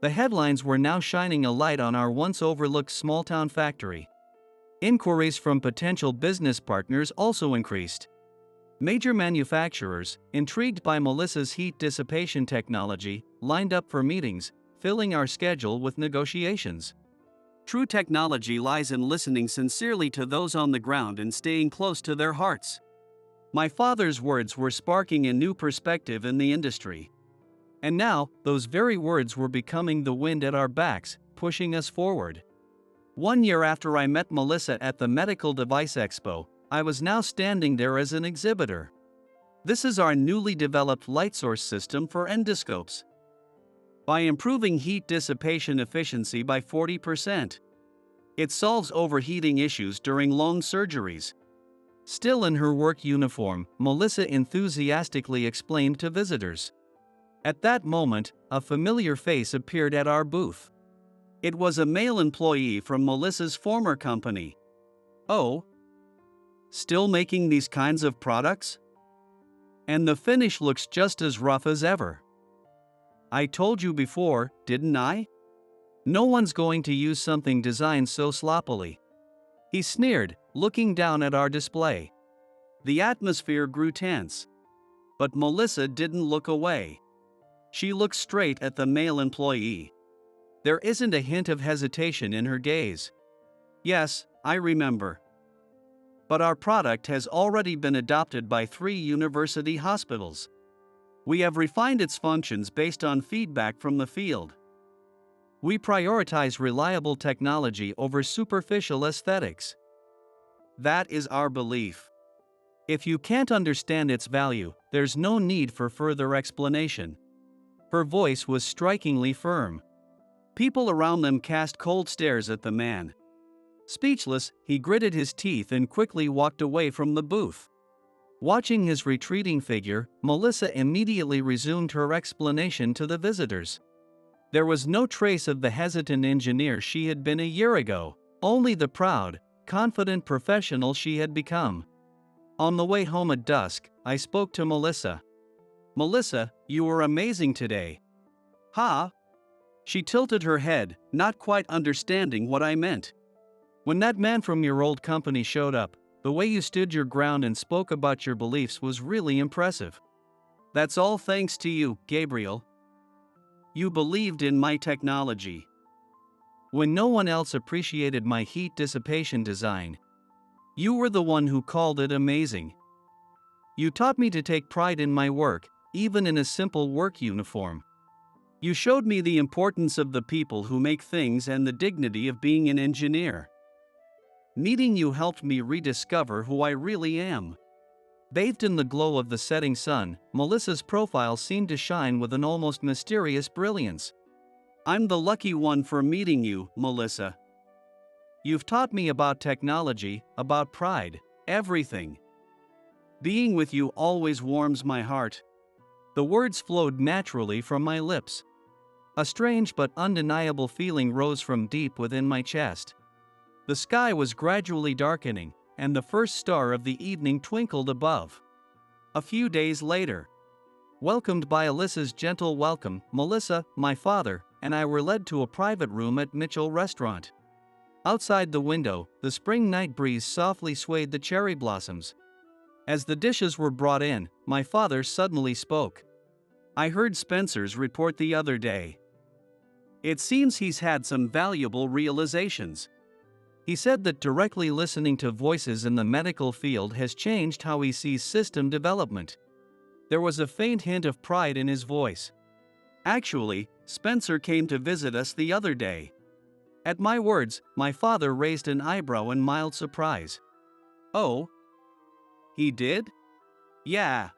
The headlines were now shining a light on our once overlooked small-town factory. Inquiries from potential business partners also increased. Major manufacturers, intrigued by Melissa's heat dissipation technology, lined up for meetings, filling our schedule with negotiations. True technology lies in listening sincerely to those on the ground and staying close to their hearts. My father's words were sparking a new perspective in the industry. And now, those very words were becoming the wind at our backs, pushing us forward. 1 year after I met Melissa at the Medical Device Expo, I was now standing there as an exhibitor. This is our newly developed light source system for endoscopes. By improving heat dissipation efficiency by 40%, it solves overheating issues during long surgeries. Still in her work uniform, Melissa enthusiastically explained to visitors. At that moment, a familiar face appeared at our booth. It was a male employee from Melissa's former company. Oh, still making these kinds of products? And the finish looks just as rough as ever. I told you before, didn't I? No one's going to use something designed so sloppily. He sneered, looking down at our display. The atmosphere grew tense. But Melissa didn't look away. She looked straight at the male employee. There isn't a hint of hesitation in her gaze. Yes, I remember. But our product has already been adopted by 3 university hospitals. We have refined its functions based on feedback from the field. We prioritize reliable technology over superficial aesthetics. That is our belief. If you can't understand its value, there's no need for further explanation. Her voice was strikingly firm. People around them cast cold stares at the man. Speechless, he gritted his teeth and quickly walked away from the booth. Watching his retreating figure, Melissa immediately resumed her explanation to the visitors. There was no trace of the hesitant engineer she had been a year ago, only the proud, confident professional she had become. On the way home at dusk, I spoke to Melissa. Melissa, you were amazing today. Ha? She tilted her head, not quite understanding what I meant. When that man from your old company showed up, the way you stood your ground and spoke about your beliefs was really impressive. That's all thanks to you, Gabriel. You believed in my technology. When no one else appreciated my heat dissipation design, you were the one who called it amazing. You taught me to take pride in my work, even in a simple work uniform. You showed me the importance of the people who make things and the dignity of being an engineer. Meeting you helped me rediscover who I really am. Bathed in the glow of the setting sun, Melissa's profile seemed to shine with an almost mysterious brilliance. I'm the lucky one for meeting you, Melissa. You've taught me about technology, about pride, everything. Being with you always warms my heart. The words flowed naturally from my lips. A strange but undeniable feeling rose from deep within my chest. The sky was gradually darkening, and the first star of the evening twinkled above. A few days later, welcomed by Alyssa's gentle welcome, Melissa, my father, and I were led to a private room at Mitchell Restaurant. Outside the window, the spring night breeze softly swayed the cherry blossoms. As the dishes were brought in, my father suddenly spoke. I heard Spencer's report the other day. It seems he's had some valuable realizations. He said that directly listening to voices in the medical field has changed how he sees system development. There was a faint hint of pride in his voice. Actually, Spencer came to visit us the other day. At my words, my father raised an eyebrow in mild surprise. Oh? He did? Yeah.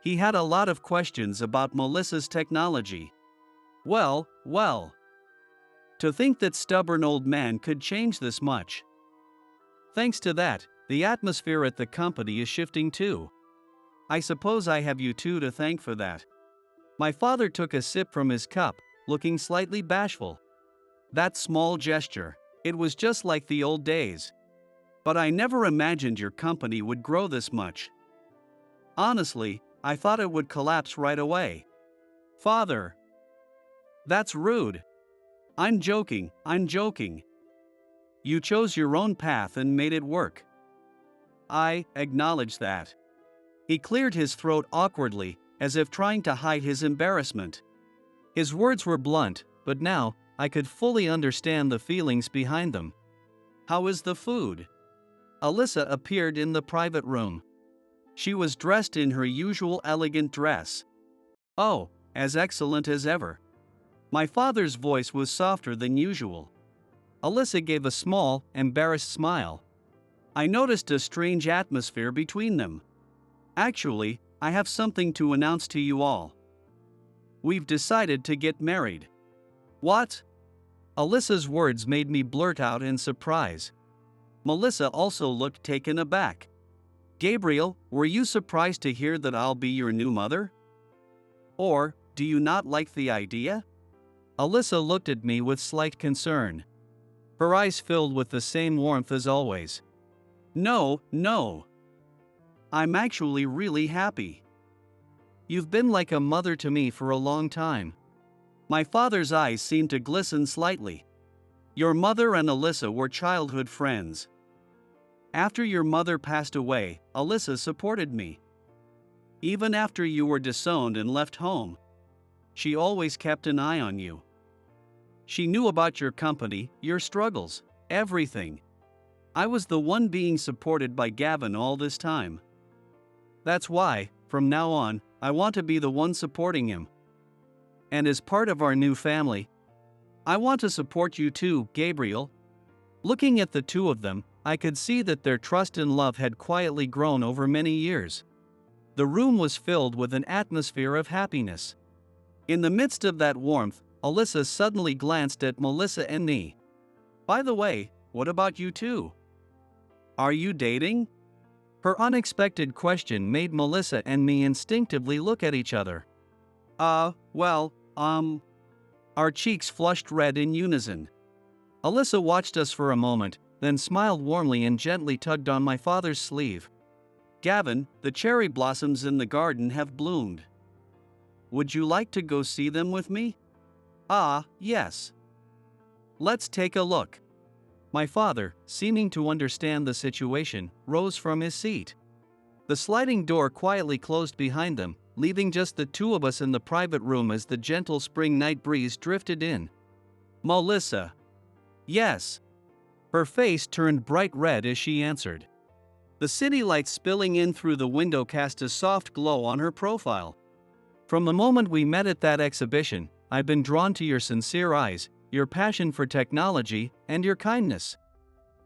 He had a lot of questions about Melissa's technology. Well. To think that stubborn old man could change this much. Thanks to that, the atmosphere at the company is shifting too. I suppose I have you two to thank for that. My father took a sip from his cup, looking slightly bashful. That small gesture, it was just like the old days. But I never imagined your company would grow this much. Honestly, I thought it would collapse right away. Father. That's rude. I'm joking. You chose your own path and made it work. I acknowledge that. He cleared his throat awkwardly, as if trying to hide his embarrassment. His words were blunt, but now, I could fully understand the feelings behind them. How is the food? Alyssa appeared in the private room. She was dressed in her usual elegant dress. Oh, as excellent as ever. My father's voice was softer than usual. Alyssa gave a small, embarrassed smile. I noticed a strange atmosphere between them. Actually, I have something to announce to you all. We've decided to get married. What? Alyssa's words made me blurt out in surprise. Melissa also looked taken aback. Gabriel, were you surprised to hear that I'll be your new mother? Or, Do you not like the idea? Alyssa looked at me with slight concern. Her eyes filled with the same warmth as always. No, no. I'm actually really happy. You've been like a mother to me for a long time. My father's eyes seemed to glisten slightly. Your mother and Alyssa were childhood friends. After your mother passed away, Alyssa supported me. Even after you were disowned and left home, she always kept an eye on you. She knew about your company, your struggles, everything. I was the one being supported by Gavin all this time. That's why, from now on, I want to be the one supporting him. And as part of our new family, I want to support you too, Gabriel. Looking at the two of them, I could see that their trust and love had quietly grown over many years. The room was filled with an atmosphere of happiness. In the midst of that warmth, Alyssa suddenly glanced at Melissa and me. By the way, what about you two? Are you dating? Her unexpected question made Melissa and me instinctively look at each other. Our cheeks flushed red in unison. Alyssa watched us for a moment, then smiled warmly and gently tugged on my father's sleeve. Gavin, the cherry blossoms in the garden have bloomed. Would you like to go see them with me? Yes. Let's take a look. My father, seeming to understand the situation, rose from his seat. The sliding door quietly closed behind them, leaving just the two of us in the private room as the gentle spring night breeze drifted in. Melissa. Yes. Her face turned bright red as she answered. The city lights spilling in through the window cast a soft glow on her profile. From the moment we met at that exhibition, I've been drawn to your sincere eyes, your passion for technology, and your kindness.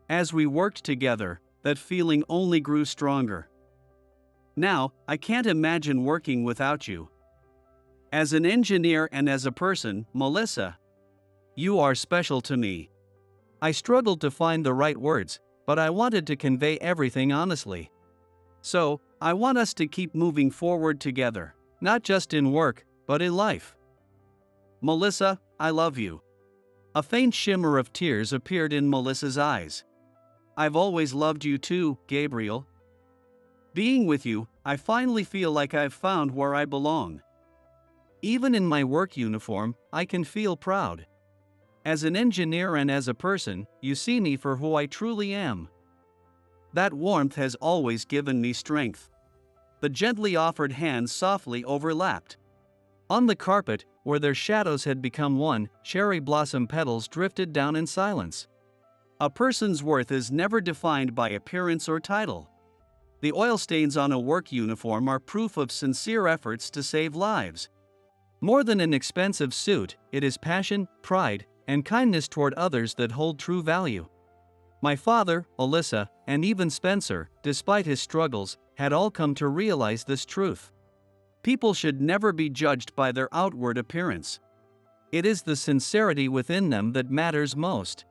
As we worked together, that feeling only grew stronger. Now, I can't imagine working without you. As an engineer and as a person, Melissa, you are special to me. I struggled to find the right words, but I wanted to convey everything honestly. So, I want us to keep moving forward together, not just in work, but in life. Melissa, I love you. A faint shimmer of tears appeared in Melissa's eyes. I've always loved you too, Gabriel. Being with you, I finally feel like I've found where I belong. Even in my work uniform, I can feel proud. As an engineer and as a person, you see me for who I truly am. That warmth has always given me strength. The gently offered hands softly overlapped. On the carpet, where their shadows had become one, cherry blossom petals drifted down in silence. A person's worth is never defined by appearance or title. The oil stains on a work uniform are proof of sincere efforts to save lives. More than an expensive suit, it is passion, pride, and kindness toward others that hold true value. My father, Alyssa, and even Spencer, despite his struggles, had all come to realize this truth. People should never be judged by their outward appearance. It is the sincerity within them that matters most.